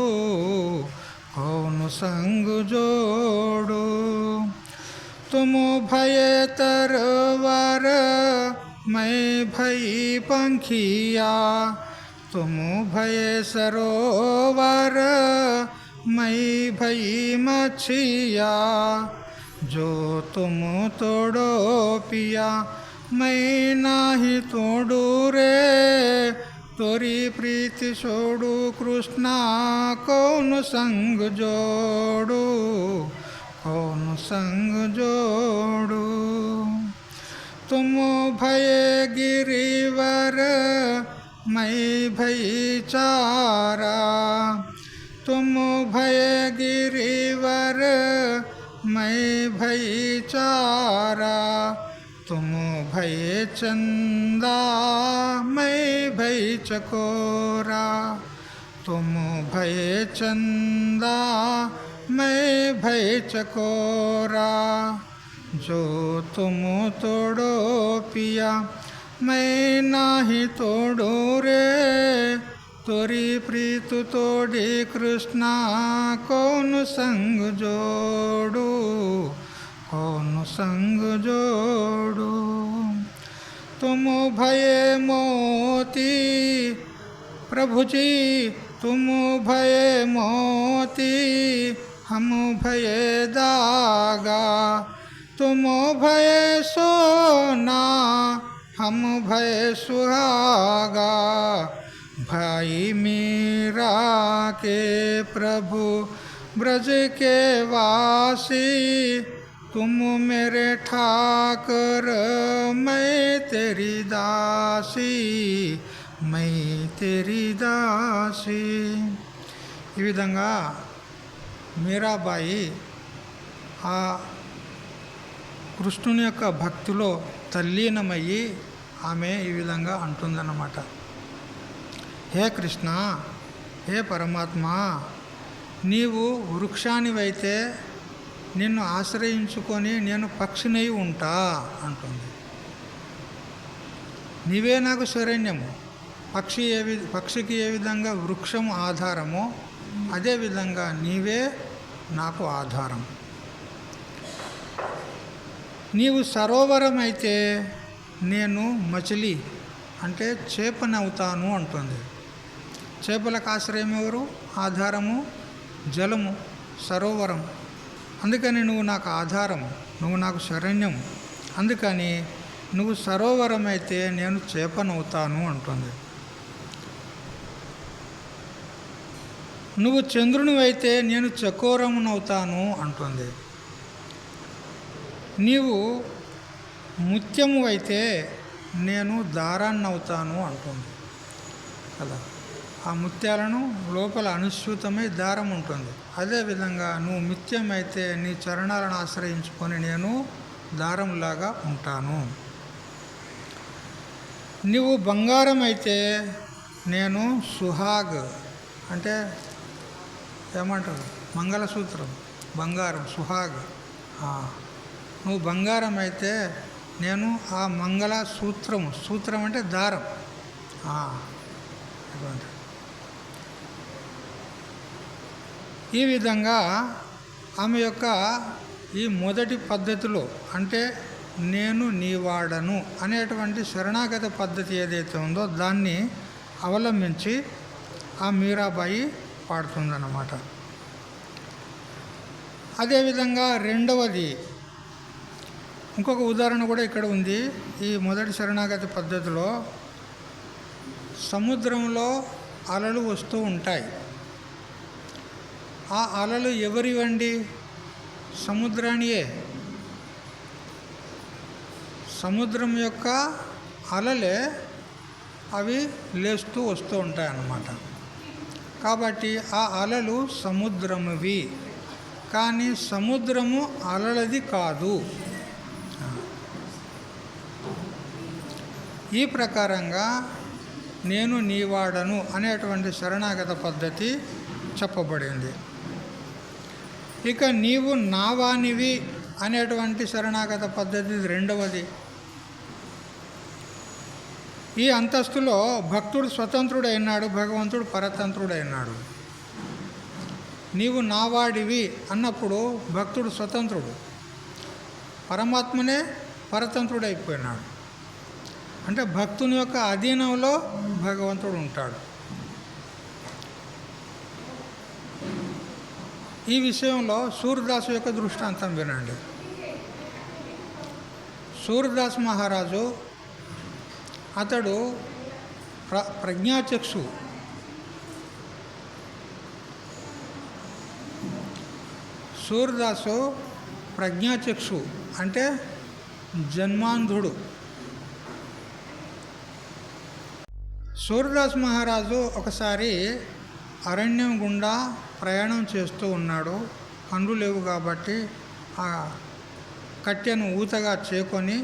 कौन संग जोड़ू। तुम भय तरवार मैं भई पंखिया, तुम भय सरोवर मैं भई मछिया। जो तुम तोड़ो पिया मैं नाही तोड़ू रे, तोरी प्रीति छोड़ू कृष्णा कौन संग जोड़ू, कौन संग जोड़ू। तुम भय गिरिवर मैं भई चारा, तुम भय गिरिवर मैं भई चारा। तुम भय चंदा मैं भई चकोरा, तुम भय चंदा मैं भय चकोरा। जो तुम तोड़ो पिया मैं नाही तोड़ू रे, तोरी प्रीत तोड़ी कृष्णा कौन संग जोड़ू, कौन संग जोड़ू। तुम भय मोती प्रभु जी, तुम भय मोती हम भय दागा, तुम भय सोना हम भय सुहागा। भाई मीरा के प्रभु ब्रज के वासी, तुम मेरे ठाकर मैं तेरी दासी, मैं तेरी दासी। ఈ విధంగా మీరాబాయి ఆ కృష్ణుని యొక్క భక్తిలో తల్లీనమయ్యి ఆమె ఈ విధంగా అంటుందన్నమాట. హే కృష్ణ, హే పరమాత్మ, నీవు వృక్షానివైతే నిన్ను ఆశ్రయించుకొని నేను పక్షినై ఉంటా అంటుంది. నీవే నాకు శరణ్యము. పక్షికి ఏ విధంగా వృక్షము ఆధారమో అదేవిధంగా నీవే నాకు ఆధారం. నీవు సరోవరం అయితే నేను మచిలి అంటే చేపనవుతాను అంటుంది. చేపలకు ఆశ్రయం ఎవరు? ఆధారము జలము, సరోవరం. అందుకని నువ్వు నాకు ఆధారము, నువ్వు నాకు శరణ్యం. అందుకని నువ్వు సరోవరం అయితే నేను చేపనవుతాను అంటుంది. నువ్వు చంద్రునివైతే నేను చకోరమునవుతాను అంటుంది. నీవు ముత్యము అయితే నేను దారాన్నవుతాను అంటుంది కదా. ఆ ముత్యాలను లోపల అనుసూతమై దారం ఉంటుంది. అదేవిధంగా నువ్వు ముత్యం అయితే నీ చరణాలను ఆశ్రయించుకొని నేను దారంలాగా ఉంటాను. నువ్వు బంగారం అయితే నేను సుహాగ్ అంటే ఏమంటారు, మంగళసూత్రం, బంగారం, సుహాగ్. నువ్వు బంగారం అయితే నేను ఆ మంగళ సూత్రము, సూత్రం అంటే దారం. ఈ విధంగా ఆమె యొక్క ఈ మొదటి పద్ధతిలో అంటే నేను నీవాడను అనేటువంటి శరణాగత పద్ధతి ఏదైతే ఉందో దాన్ని అవలంబించి ఆ మీరాబాయి పాడుతుందన్నమాట. అదేవిధంగా రెండవది ఇంకొక ఉదాహరణ కూడా ఇక్కడ ఉంది. ఈ మొదటి శరణాగతి పద్ధతిలో సముద్రంలో అలలు వస్తూ ఉంటాయి. ఆ అలలు ఎవరివండి? సముద్రానియే. సముద్రం యొక్క అలలే అవి లేస్తూ వస్తూ ఉంటాయన్నమాట. కాబట్టి ఆ అలలు సముద్రమువి, కానీ సముద్రము అలలది కాదు. ఈ ప్రకారంగా నేను నీవాడను అనేటువంటి శరణాగత పద్ధతి చెప్పబడింది. ఇక నీవు నావానివి అనేటువంటి శరణాగత పద్ధతి రెండవది. ఈ అంతస్తులో భక్తుడు స్వతంత్రుడైనాడు, భగవంతుడు పరతంత్రుడైనాడు. నీవు నావాడివి అన్నప్పుడు భక్తుడు స్వతంత్రుడు, పరమాత్మనే పరతంత్రుడైపోయినాడు. అంటే భక్తుని యొక్క అధీనంలో భగవంతుడు ఉంటాడు. ఈ విషయంలో సూర్యదాసు యొక్క దృష్టాంతం వినండి. సూర్యదాస్ మహారాజు అతడు ప్రజ్ఞాచక్షు. సూర్యదాసు ప్రజ్ఞాచక్షు అంటే జన్మాంధుడు. సూర్యదాస్ మహారాజు ఒకసారి అరణ్యం గుండా ప్రయాణం చేస్తూ ఉన్నాడు. కళ్ళు లేవు కాబట్టి ఆ కట్టెను ఊతగా చేకొని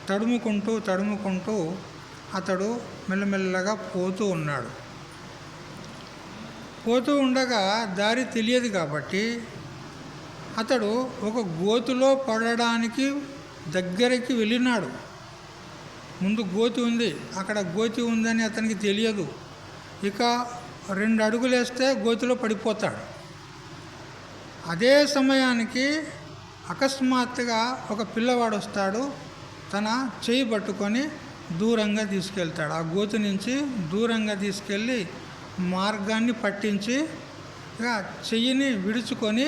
తడుముకుంటూ అతడు మెల్లమెల్లగా పోతూ ఉన్నాడు. పోతూ ఉండగా దారి తెలియదు కాబట్టి అతడు ఒక గోతులో పడడానికి దగ్గరికి వెళ్ళినాడు. ముందు గోతి ఉంది, అక్కడ గోతి ఉందని అతనికి తెలియదు. ఇక 2 అడుగులు వేస్తే గోతిలో పడిపోతాడు. అదే సమయానికి అకస్మాత్తుగా ఒక పిల్లవాడు వస్తాడు, తన చెయ్యి పట్టుకొని దూరంగా తీసుకెళ్తాడు. ఆ గోతి నుంచి దూరంగా తీసుకెళ్ళి మార్గాన్ని పట్టించి ఇక చెయ్యిని విడుచుకొని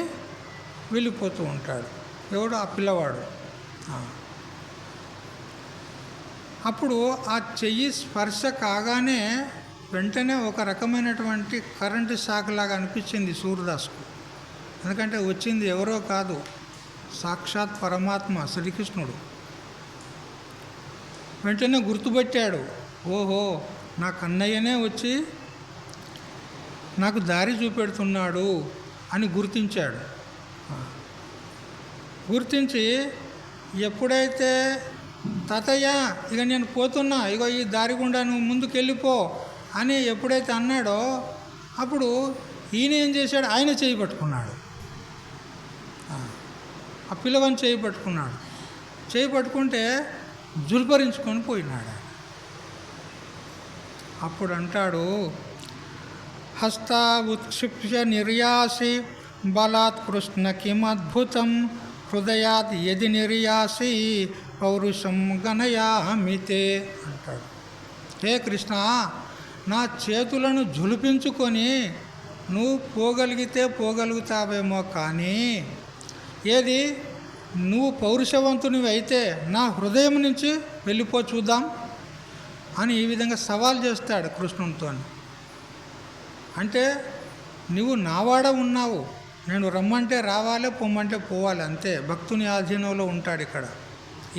వెళ్ళిపోతూ ఉంటాడు. ఎవడు? ఆ పిల్లవాడు. అప్పుడు ఆ చెయ్యి స్పర్శ కాగానే వెంటనే ఒక రకమైనటువంటి కరెంటు షాక్ లాగా అనిపించింది సూర్యదాస్కు. ఎందుకంటే వచ్చింది ఎవరో కాదు, సాక్షాత్ పరమాత్మ శ్రీకృష్ణుడు. వెంటనే గుర్తుపట్టాడు, ఓహో నా కన్నయ్యనే వచ్చి నాకు దారి చూపెడుతున్నాడు అని గుర్తించాడు. గుర్తించి ఎప్పుడైతే తాతయ్య ఇక నేను పోతున్నా, ఇగో ఈ దారి గుండా నువ్వు ముందుకెళ్ళిపో అని ఎప్పుడైతే అన్నాడో అప్పుడు ఈయన ఏం చేశాడు? ఆయన చేయి పట్టుకున్నాడు, ఆ పిల్లవాని చేయి పట్టుకున్నాడు. చేయి పట్టుకుంటే జుల్పరించుకొని పోయినాడు. అప్పుడు అంటాడు, హస్తా ఉత్క్షిప్య నిర్యాసి బలాత్ కృష్ణ కిమద్భుతం హృదయాత్ యది నిర్యాసి పౌరుషం గణయామితే అంటాడు. హే కృష్ణ, నా చేతులను జులిపించుకొని నువ్వు పోగలిగితే పోగలుగుతావేమో, కానీ ఏది నువ్వు పౌరుషవంతునివి అయితే నా హృదయం నుంచి వెళ్ళిపో చూద్దాం అని ఈ విధంగా సవాల్ చేస్తాడు కృష్ణునితో. అంటే నువ్వు నావాడ ఉన్నావు, నేను రమ్మంటే రావాలి, పొమ్మంటే పోవాలి, అంతే. భక్తుని ఆధీనంలో ఉంటాడు ఇక్కడ.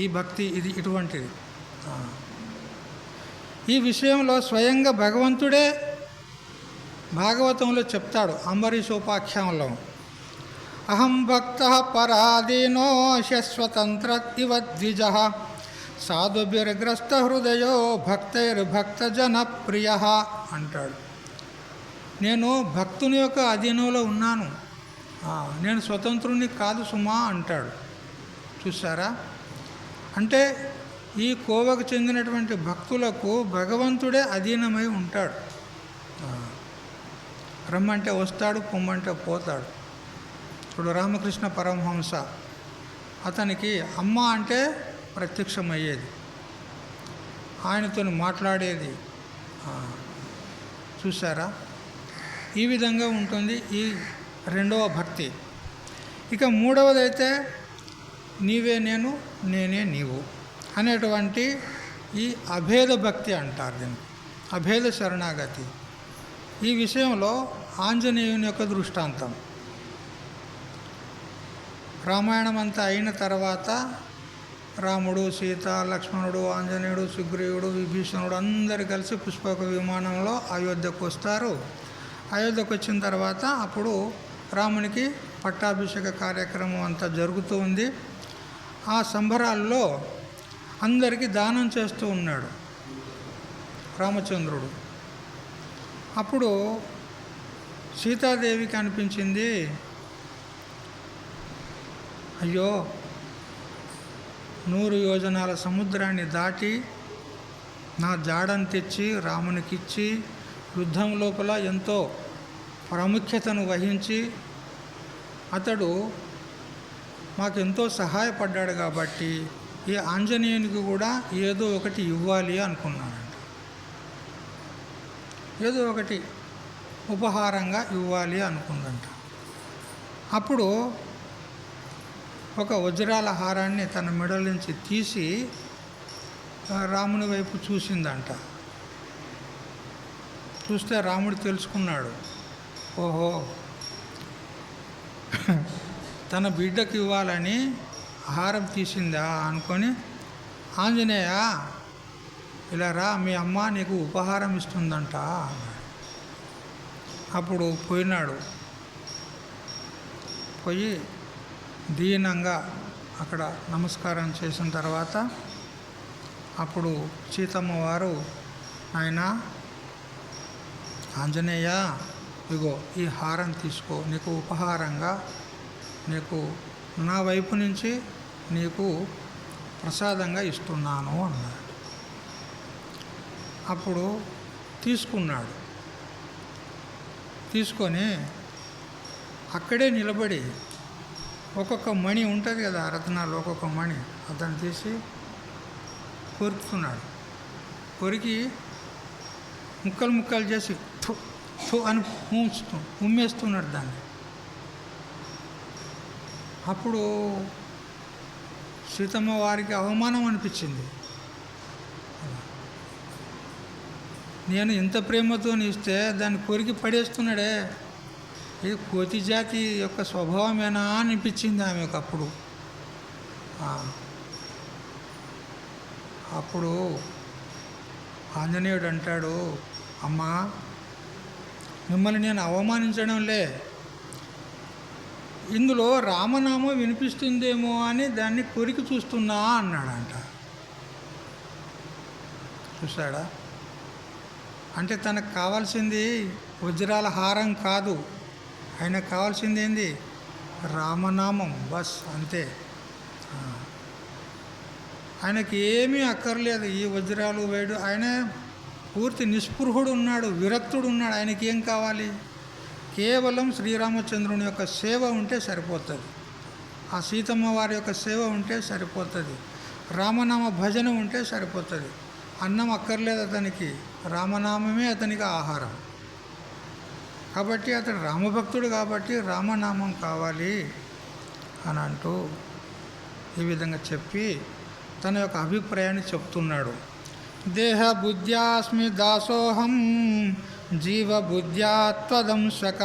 ఈ భక్తి ఇది ఇటువంటిది. ఈ విషయంలో స్వయంగా భగవంతుడే భాగవతంలో చెప్తాడు, అంబరీషోపాఖ్యానంలో. అహం భక్త పరాధీనో శస్వతంత్ర ఇవ ద్విజ సాధుభిర్గ్రస్త హృదయో భక్తైర్భక్తజన ప్రియ అంటాడు. నేను భక్తుని యొక్క అధీనంలో ఉన్నాను, నేను స్వతంత్రుని కాదు సుమా అంటాడు. చూసారా? అంటే ఈ కోవకు చెందినటువంటి భక్తులకు భగవంతుడే అధీనమై ఉంటాడు. రమ్మంటే వస్తాడు, పొమ్మంటే పోతాడు. ఇప్పుడు రామకృష్ణ పరమహంస, అతనికి అమ్మ అంటే ప్రత్యక్షమయ్యేది, ఆయనతో మాట్లాడేది. చూసారా? ఈ విధంగా ఉంటుంది ఈ రెండవ భక్తి. ఇక మూడవదైతే నీవే నేను, నేనే నీవు అనేటువంటి ఈ అభేద భక్తి అంటారు. దీన్ని అభేద శరణాగతి. ఈ విషయంలో ఆంజనేయుని యొక్క దృష్టాంతం. రామాయణం అంతా అయిన తర్వాత రాముడు, సీత, లక్ష్మణుడు, ఆంజనేయుడు, సుగ్రీవుడు, విభీషణుడు అందరు కలిసి పుష్పక విమానంలో అయోధ్యకు వస్తారు. అయోధ్యకు వచ్చిన తర్వాత అప్పుడు రామునికి పట్టాభిషేక కార్యక్రమం అంతా జరుగుతూ ఉంది. ఆ సంబరాల్లో అందరికీ దానం చేస్తూ ఉన్నాడు రామచంద్రుడు. అప్పుడు సీతాదేవికి అనిపించింది, అయ్యో 100 యోజనాల సముద్రాన్ని దాటి నా జాడను తెచ్చి రామునికిచ్చి యుద్ధం లోపల ఎంతో ప్రాముఖ్యతను వహించి అతడు మాకెంతో సహాయపడ్డాడు కాబట్టి ఈ ఆంజనేయునికి కూడా ఏదో ఒకటి ఇవ్వాలి అనుకున్నానంట. ఏదో ఒకటి ఉపహారంగా ఇవ్వాలి అనుకుందంట. అప్పుడు ఒక వజ్రాల హారాన్ని తన మెడల నుంచి తీసి రాముని వైపు చూసిందంట. చూస్తే రాముడు తెలుసుకున్నాడు, ఓహో తన బిడ్డకి ఇవ్వాలని హారం తీసిందా అనుకొని, ఆంజనేయ ఇలా రా, మీ అమ్మ నీకు ఉపహారం ఇస్తుందంట అన్నాడు. అప్పుడు పోయినాడు. పోయి దీనంగా అక్కడ నమస్కారం చేసిన తర్వాత అప్పుడు సీతమ్మ వారు, ఆయన ఆంజనేయ ఇగో ఈ హారం తీసుకో, నీకు ఉపహారంగా నీకు నా వైపు నుంచి నీకు ప్రసాదంగా ఇస్తున్నాను అన్నాడు. అప్పుడు తీసుకున్నాడు. తీసుకొని అక్కడే నిలబడి ఒక్కొక్క మణి ఉంటుంది కదా, రత్నాలు ఒక్కొక్క మణి అతను తీసి కొరుకుతున్నాడు. కొరికి ముక్కలు ముక్కలు చేసి థు అని ఉమ్మేస్తున్నాడు దాన్ని. అప్పుడు సీతమ్మ వారికి అవమానం అనిపించింది. నేను ఇంత ప్రేమతో ఇస్తే దాన్ని కొరికి పడేస్తున్నాడే, ఇది కోతి జాతి యొక్క స్వభావమేనా అనిపించింది ఆమెకు. అప్పుడు ఆంజనేయుడు అంటాడు, అమ్మా మిమ్మల్ని నేను అవమానించడంలే, ఇందులో రామనామం వినిపిస్తుందేమో అని దాన్ని కొరికి చూస్తున్నా అన్నాడంట. చూశాడా? అంటే తనకు కావాల్సింది వజ్రాల హారం కాదు, ఆయనకు కావాల్సింది ఏంది? రామనామం, బస్ అంతే. ఆయనకి ఏమీ అక్కర్లేదు ఈ వజ్రాలు వేడు. ఆయన పూర్తి నిస్పృహుడు ఉన్నాడు, విరక్తుడు ఉన్నాడు. ఆయనకి ఏం కావాలి? కేవలం శ్రీరామచంద్రుని యొక్క సేవ ఉంటే సరిపోతుంది, ఆ సీతమ్మ వారి యొక్క సేవ ఉంటే సరిపోతుంది, రామనామ భజన ఉంటే సరిపోతుంది. అన్నం అక్కర్లేదు అతనికి, రామనామమే అతనికి ఆహారం. కాబట్టి అతడు రామభక్తుడు కాబట్టి రామనామం కావాలి అని అంటూ ఈ విధంగా చెప్పి తన యొక్క అభిప్రాయాన్ని చెప్తున్నాడు. దేహ బుద్ధ్యాస్మి దాసోహం జీవబుద్ధ్యాత్వదంశక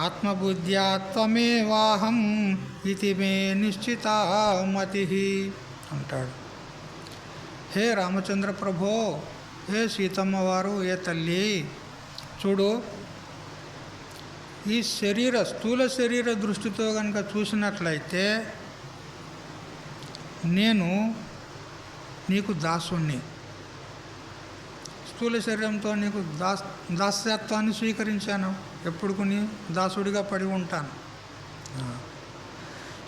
ఆత్మబుద్ధ్యాత్వమేవాహం ఇది మే నిశ్చితామతి అంటాడు. హే రామచంద్ర ప్రభో, హే సీతమ్మ వారు, ఏ తల్లి, చూడు, ఈ స్థూల శరీర దృష్టితో కనుక చూసినట్లయితే నేను నీకు దాసుణ్ణి. స్థూల శరీరంతో నీకు దాస్యత్వాన్ని స్వీకరించాను, ఎప్పుడు కొని దాసుడిగా పడి ఉంటాను.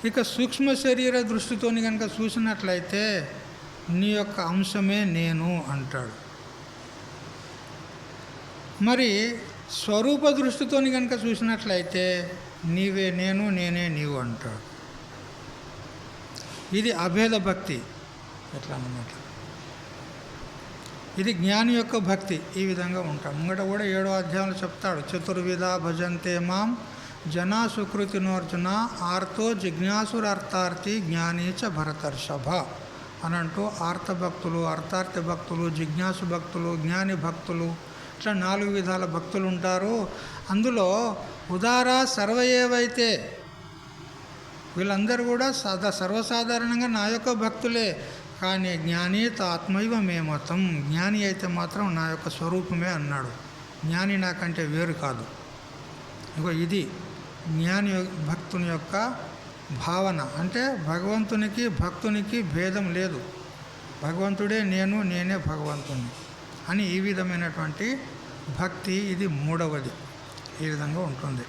ఇక సూక్ష్మ శరీర దృష్టితోని కనుక చూసినట్లయితే నీ యొక్క అంశమే నేను అంటాడు. మరి స్వరూప దృష్టితోని కనుక చూసినట్లయితే నీవే నేను, నేనే నీవు అంటాడు. ఇది అభేద భక్తి ఎట్లా అన్నమాట. ఇది జ్ఞాని యొక్క భక్తి. ఈ విధంగా ఉంటాం. ముంగట కూడా 7వ అధ్యాయంలో చెప్తాడు, చతుర్విధ భజంతే మాం జనా సుకృతినోర్జున ఆర్తో జిజ్ఞాసురార్థార్థి జ్ఞానీచ భరతర్షభ అని అంటూ ఆర్తభక్తులు, అర్థార్థ భక్తులు, జిజ్ఞాసు భక్తులు, జ్ఞాని భక్తులు ఇట్లా 4 విధాల భక్తులు ఉంటారు. అందులో ఉదార సర్వ ఏవైతే వీళ్ళందరూ కూడా సర్వసాధారణంగా నా యొక్క భక్తులే. కానీ జ్ఞాని ఆత్మైవ మే మతం, జ్ఞాని అయితే మాత్రం నా యొక్క స్వరూపమే అన్నాడు. జ్ఞాని నాకంటే వేరు కాదు. ఇంకో ఇది జ్ఞాని భక్తుని యొక్క భావన. అంటే భగవంతునికి భక్తునికి భేదం లేదు, భగవంతుడే నేను, నేనే భగవంతుని అని ఈ విధమైనటువంటి భక్తి. ఇది మూడవది. ఈ విధంగా ఉంటుంది.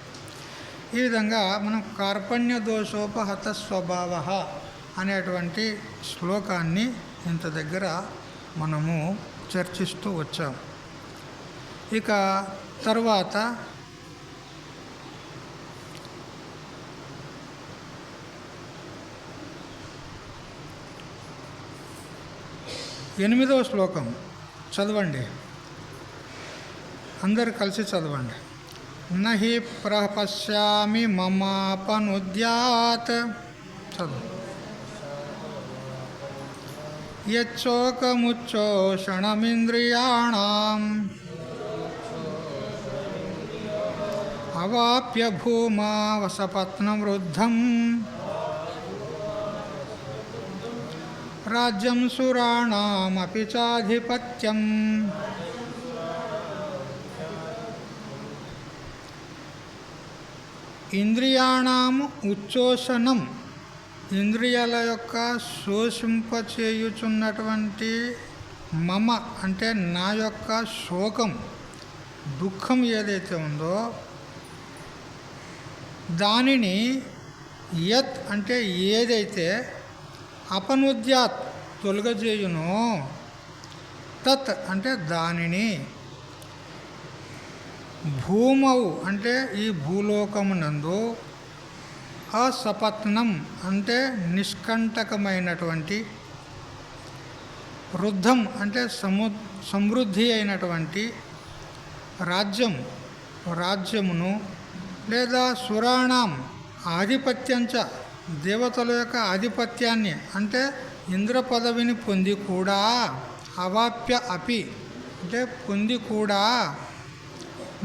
ఈ విధంగా మనం కార్పణ్య దోషోపహత స్వభావ అనేటువంటి శ్లోకాన్ని ఇంత దగ్గర మనము చర్చిస్తూ వచ్చాం. ఇక తర్వాత 8వ శ్లోకం చదవండి, అందరు కలిసి చదవండి. నహి ప్రపశ్యామి మమాపనుద్యాత్, చదువు. యచ్చోకముచ్చోషణమింద్రియాణం అవాప్య భూమా వసపత్నవృద్ధం రాజ్యం సురాణమపి చాధిపత్యం. ఇంద్రియాణం ఉచ్చోషణం, ఇంద్రియాల యొక్క శోషింపచేయుచున్నటువంటి మమ అంటే నా యొక్క శోకం, దుఃఖం ఏదైతే ఉందో దానిని యత్ అంటే ఏదైతే అపనుద్యాత్ తొలగజేయునో తత్ అంటే దానిని భూమౌ అంటే ఈ భూలోకమునందు అసపత్నం అంటే నిష్కంటకమైనటువంటి, వృద్ధం అంటే సమృద్ధి అయినటువంటి రాజ్యమును లేదా సురాణం ఆధిపత్యంచ దేవతల యొక్క ఆధిపత్యాన్ని అంటే ఇంద్ర పదవిని పొంది కూడా అవాప్య అపి అంటే పొంది కూడా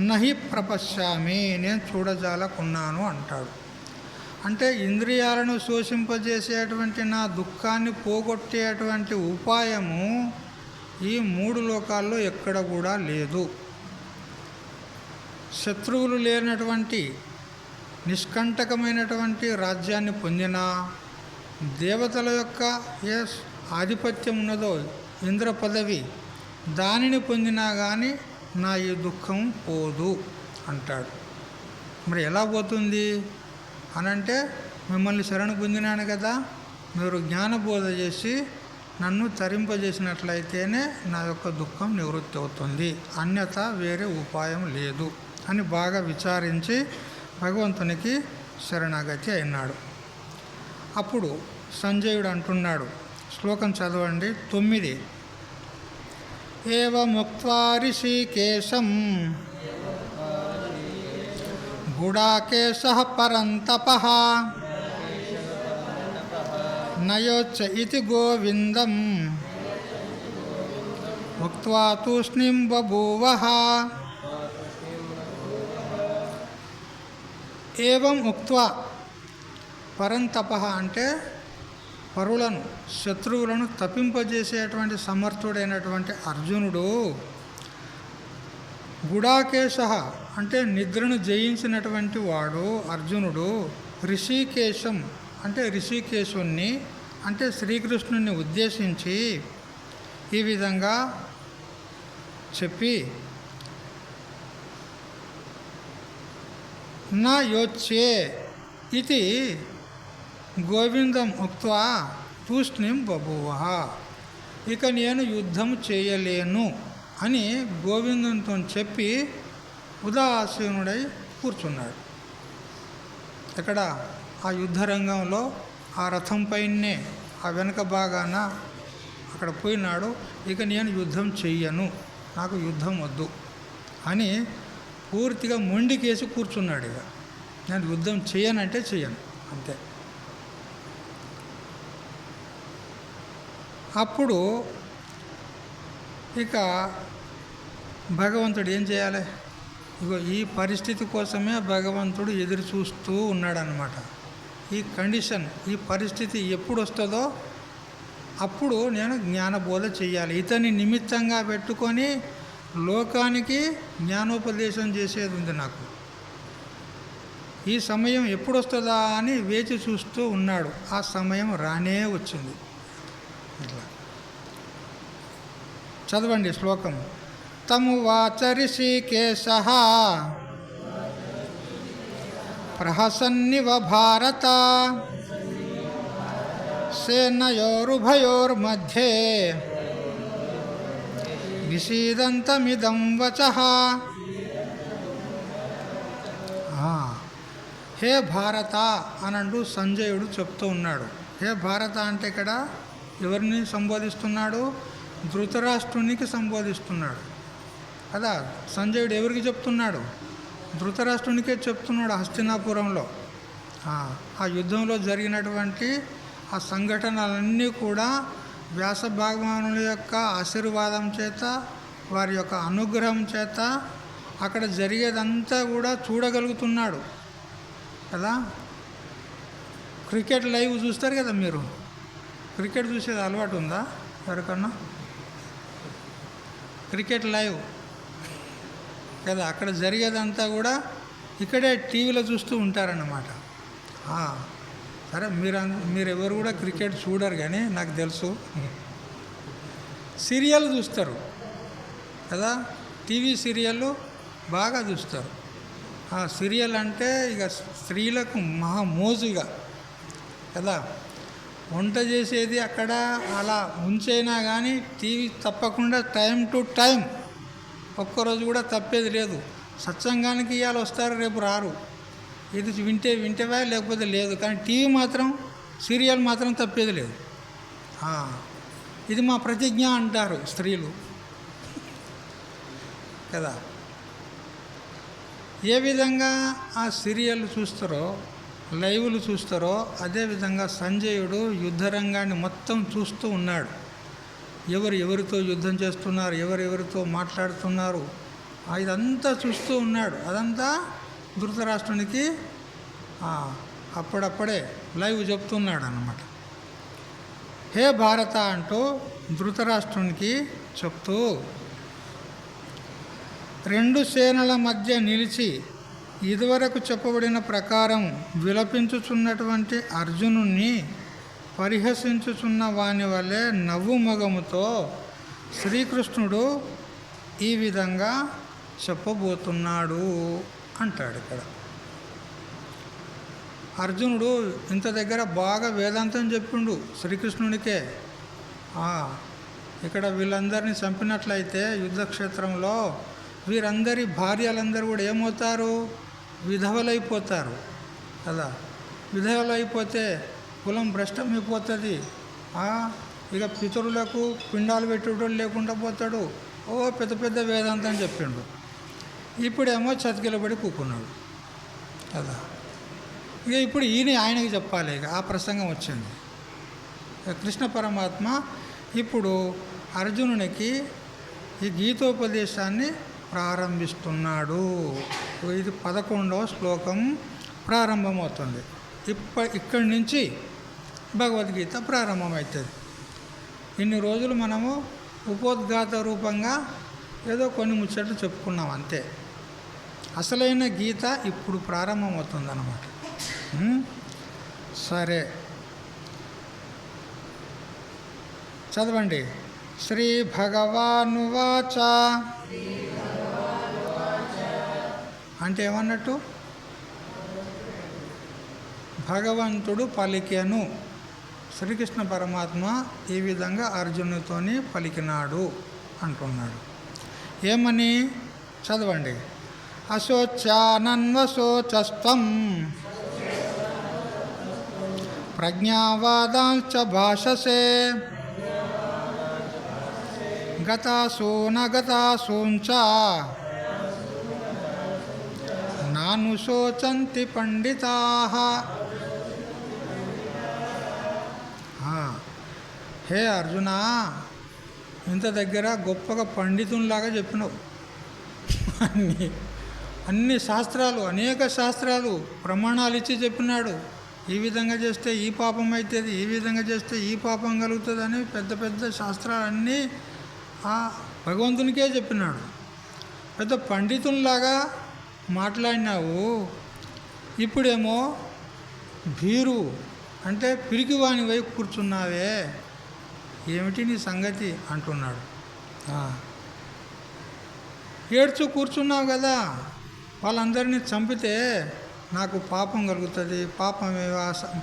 నహి ప్రపశ్యామి నేను చూడజాలకున్నాను అంటాడు. అంటే ఇంద్రియాలను శోషింపజేసేటువంటి నా దుఃఖాన్ని పోగొట్టేటువంటి ఉపాయము ఈ 3 లోకాల్లో ఎక్కడ కూడా లేదు. శత్రువులు లేనటువంటి నిష్కంటకమైనటువంటి రాజ్యాన్ని పొందిన దేవతల యొక్క ఏ ఆధిపత్యం ఉన్నదో ఇంద్ర పదవి, దానిని పొందినా కానీ నా ఈ దుఃఖం పోదు అంటాడు. మరి ఎలా పోతుంది అనంటే, మిమ్మల్ని శరణు పొందినాను కదా, మీరు జ్ఞానబోధ చేసి నన్ను తరింపజేసినట్లయితేనే నా యొక్క దుఃఖం నివృత్తి అవుతుంది, అన్యథా వేరే ఉపాయం లేదు అని బాగా విచారించి భగవంతునికి శరణాగతి అయినాడు. అప్పుడు సంజయుడు అంటున్నాడు, శ్లోకం చదవండి 9. ఏవముక్త్వా ఋషికేశం గుడాకేశః పరంతపః నయోచ్చ ఇతి గోవిందం ఉక్త్వా తూష్ణీం బభూవః. ఏవం ఉక్త్వా, పరంతపః అంటే పరులను శత్రువులను తప్పింపజేసేటువంటి సమర్థుడైనటువంటి అర్జునుడు, గుడాకేశః అంటే నిద్రను జయించినటువంటి వాడు అర్జునుడు, ఋషికేశం అంటే ఋషికేశుణ్ణి అంటే శ్రీకృష్ణుని ఉద్దేశించి ఈ విధంగా చెప్పి నా యోచ్యే ఇది గోవిందం ఉక్త్వా తూష్ణీం బభూవః, ఇక నేను యుద్ధం చేయలేను అని గోవిందంతో చెప్పి ఉదాసీనుడై కూర్చున్నాడు. ఇక్కడ ఆ యుద్ధరంగంలో ఆ రథం పైనే ఆ వెనక భాగాన అక్కడ పోయినాడు. ఇక నేను యుద్ధం చెయ్యను, నాకు యుద్ధం వద్దు అని పూర్తిగా మొండికేసి కూర్చున్నాడు. ఇక నేను యుద్ధం చేయనంటే చెయ్యను అంతే. అప్పుడు ఇక భగవంతుడు ఏం చేయాలి? ఇగో ఈ పరిస్థితి కోసమే భగవంతుడు ఎదురు చూస్తూ ఉన్నాడనమాట. ఈ కండిషన్, ఈ పరిస్థితి ఎప్పుడు వస్తుందో అప్పుడు నేను జ్ఞానబోధ చెయ్యాలి. ఇతని నిమిత్తంగా పెట్టుకొని లోకానికి జ్ఞానోపదేశం చేసేది ఉంది నాకు. ఈ సమయం ఎప్పుడు వస్తుందా అని వేచి చూస్తూ ఉన్నాడు. ఆ సమయం రానే వచ్చింది. ఇట్లా చదవండి శ్లోకం. తమువాచ ఋషికేశః ప్రహసన్నివ భారత సేనయోరుభయోర్మధ్యే విషీదంతమిదం వచః. హే భారత అనంటూ సంజయుడు చెప్తూ ఉన్నాడు. హే భారత అంటే ఇక్కడ ఎవరిని సంబోధిస్తున్నాడు? ధృతరాష్ట్రునికి సంబోధిస్తున్నాడు కదా. సంజయుడు ఎవరికి చెప్తున్నాడు? ధృతరాష్ట్రునికే చెప్తున్నాడు. హస్తినాపురంలో ఆ యుద్ధంలో జరిగినటువంటి ఆ సంఘటనలన్నీ కూడా వ్యాస భగవానుల యొక్క ఆశీర్వాదం చేత, వారి యొక్క అనుగ్రహం చేత అక్కడ జరిగేదంతా కూడా చూడగలుగుతున్నాడు కదా. క్రికెట్ లైవ్ చూస్తారు కదా మీరు. క్రికెట్ చూసేది అలవాటు ఉందా ఎవరికన్నా? క్రికెట్ లైవ్ కదా, అక్కడ జరిగేదంతా కూడా ఇక్కడే టీవీలో చూస్తూ ఉంటారన్నమాట. సరే, మీరెవరు కూడా క్రికెట్ చూడరు, కానీ నాకు తెలుసు సీరియల్ చూస్తారు కదా. టీవీ సీరియల్ బాగా చూస్తారు. సీరియల్ అంటే ఇక స్త్రీలకు మహా మోజుగా కదా. వంట చేసేది అక్కడ అలా ఉంచైనా కానీ టీవీ తప్పకుండా టైం టు టైం, ఒక్కరోజు కూడా తప్పేది లేదు. సత్సంగానికి ఇవాళ వస్తారు, రేపు రారు. ఇది వింటేవా లేకపోతే లేదు. కానీ టీవీ మాత్రం, సీరియల్ మాత్రం తప్పేది లేదు. ఇది మా ప్రతిజ్ఞ అంటారు స్త్రీలు కదా. ఏ విధంగా ఆ సీరియల్ చూస్తారో, లైవ్లు చూస్తారో, అదేవిధంగా సంజయుడు యుద్ధరంగాన్ని మొత్తం చూస్తూ ఉన్నాడు. ఎవరితో యుద్ధం చేస్తున్నారు, ఎవరెవరితో మాట్లాడుతున్నారు, ఇదంతా చూస్తూ ఉన్నాడు. అదంతా ధృతరాష్ట్రునికి అప్పుడప్పుడే లైవ్ చెప్తున్నాడు అన్నమాట. హే భారత అంటూ ధృతరాష్ట్రునికి చెప్తూ, రెండు సేనల మధ్య నిలిచి ఇదివరకు చెప్పబడిన ప్రకారం విలపించుచున్నటువంటి అర్జునుణ్ణి పరిహసించుచున్న వాని వలె నవ్వు మొగముతో శ్రీకృష్ణుడు ఈ విధంగా చెప్పబోతున్నాడు అంటాడు. ఇక్కడ అర్జునుడు ఇంత దగ్గర బాగా వేదాంతం చెప్పిండు శ్రీకృష్ణునికే. ఇక్కడ వీళ్ళందరినీ చంపినట్లయితే యుద్ధక్షేత్రంలో వీరందరి భార్యలందరూ కూడా ఏమవుతారు? విధవలైపోతారు కదా. విధవలైపోతే కులం భ్రష్టమైపోతుంది. ఇక పితరులకు పిండాలు పెట్టేటోడు లేకుండా పోతాడు. పెద్ద పెద్ద వేదాంతం చెప్పిండు. ఇప్పుడేమో చతికిలబడి కూకున్నాడు కదా. ఇక ఇప్పుడు ఆయనకి చెప్పాలి. ఇక ఆ ప్రసంగం వచ్చింది. కృష్ణ పరమాత్మ ఇప్పుడు అర్జునునికి ఈ గీతోపదేశాన్ని ప్రారంభిస్తున్నాడు. ఇది 11వ శ్లోకం ప్రారంభమవుతుంది. ఇక్కడి నుంచి భగవద్గీత ప్రారంభమవుతుంది. ఇన్ని రోజులు మనము ఉపోద్ఘాత రూపంగా ఏదో కొన్ని ముచ్చట్లు చెప్పుకున్నాం అంతే. అసలైన గీత ఇప్పుడు ప్రారంభమవుతుందన్నమాట. సరే, చదవండి. శ్రీ భగవానువాచ అంటే ఏమన్నట్టు? భగవంతుడు పలికెను. శ్రీకృష్ణ పరమాత్మ ఈ విధంగా అర్జునుతోని పలికినాడు అంటున్నాడు. ఏమని? చదవండి. అశోచ్యానన్వశోచస్త్వం ప్రజ్ఞావాదాంశ్చ భాషసే గతాసూనగతాసూంచ నానుశోచంతి పండితాః. హే అర్జున, ఇంత దగ్గర గొప్పగా పండితునిలాగా చెప్పినావు అన్ని అన్ని శాస్త్రాలు, అనేక శాస్త్రాలు ప్రమాణాలు ఇచ్చి చెప్పినాడు. ఈ విధంగా చేస్తే ఈ పాపం అవుతుంది, ఈ విధంగా చేస్తే ఈ పాపం కలుగుతుంది అని పెద్ద పెద్ద శాస్త్రాలన్నీ ఆ భగవంతునికే చెప్పినాడు. పెద్ద పండితుల్లాగా మాట్లాడినావు. ఇప్పుడేమో భీరు అంటే పిరికివాని వైపు కూర్చున్నావే, ఏమిటి నీ సంగతి అంటున్నాడు. ఏడ్చు కూర్చున్నావు కదా, వాళ్ళందరినీ చంపితే నాకు పాపం కలుగుతుంది,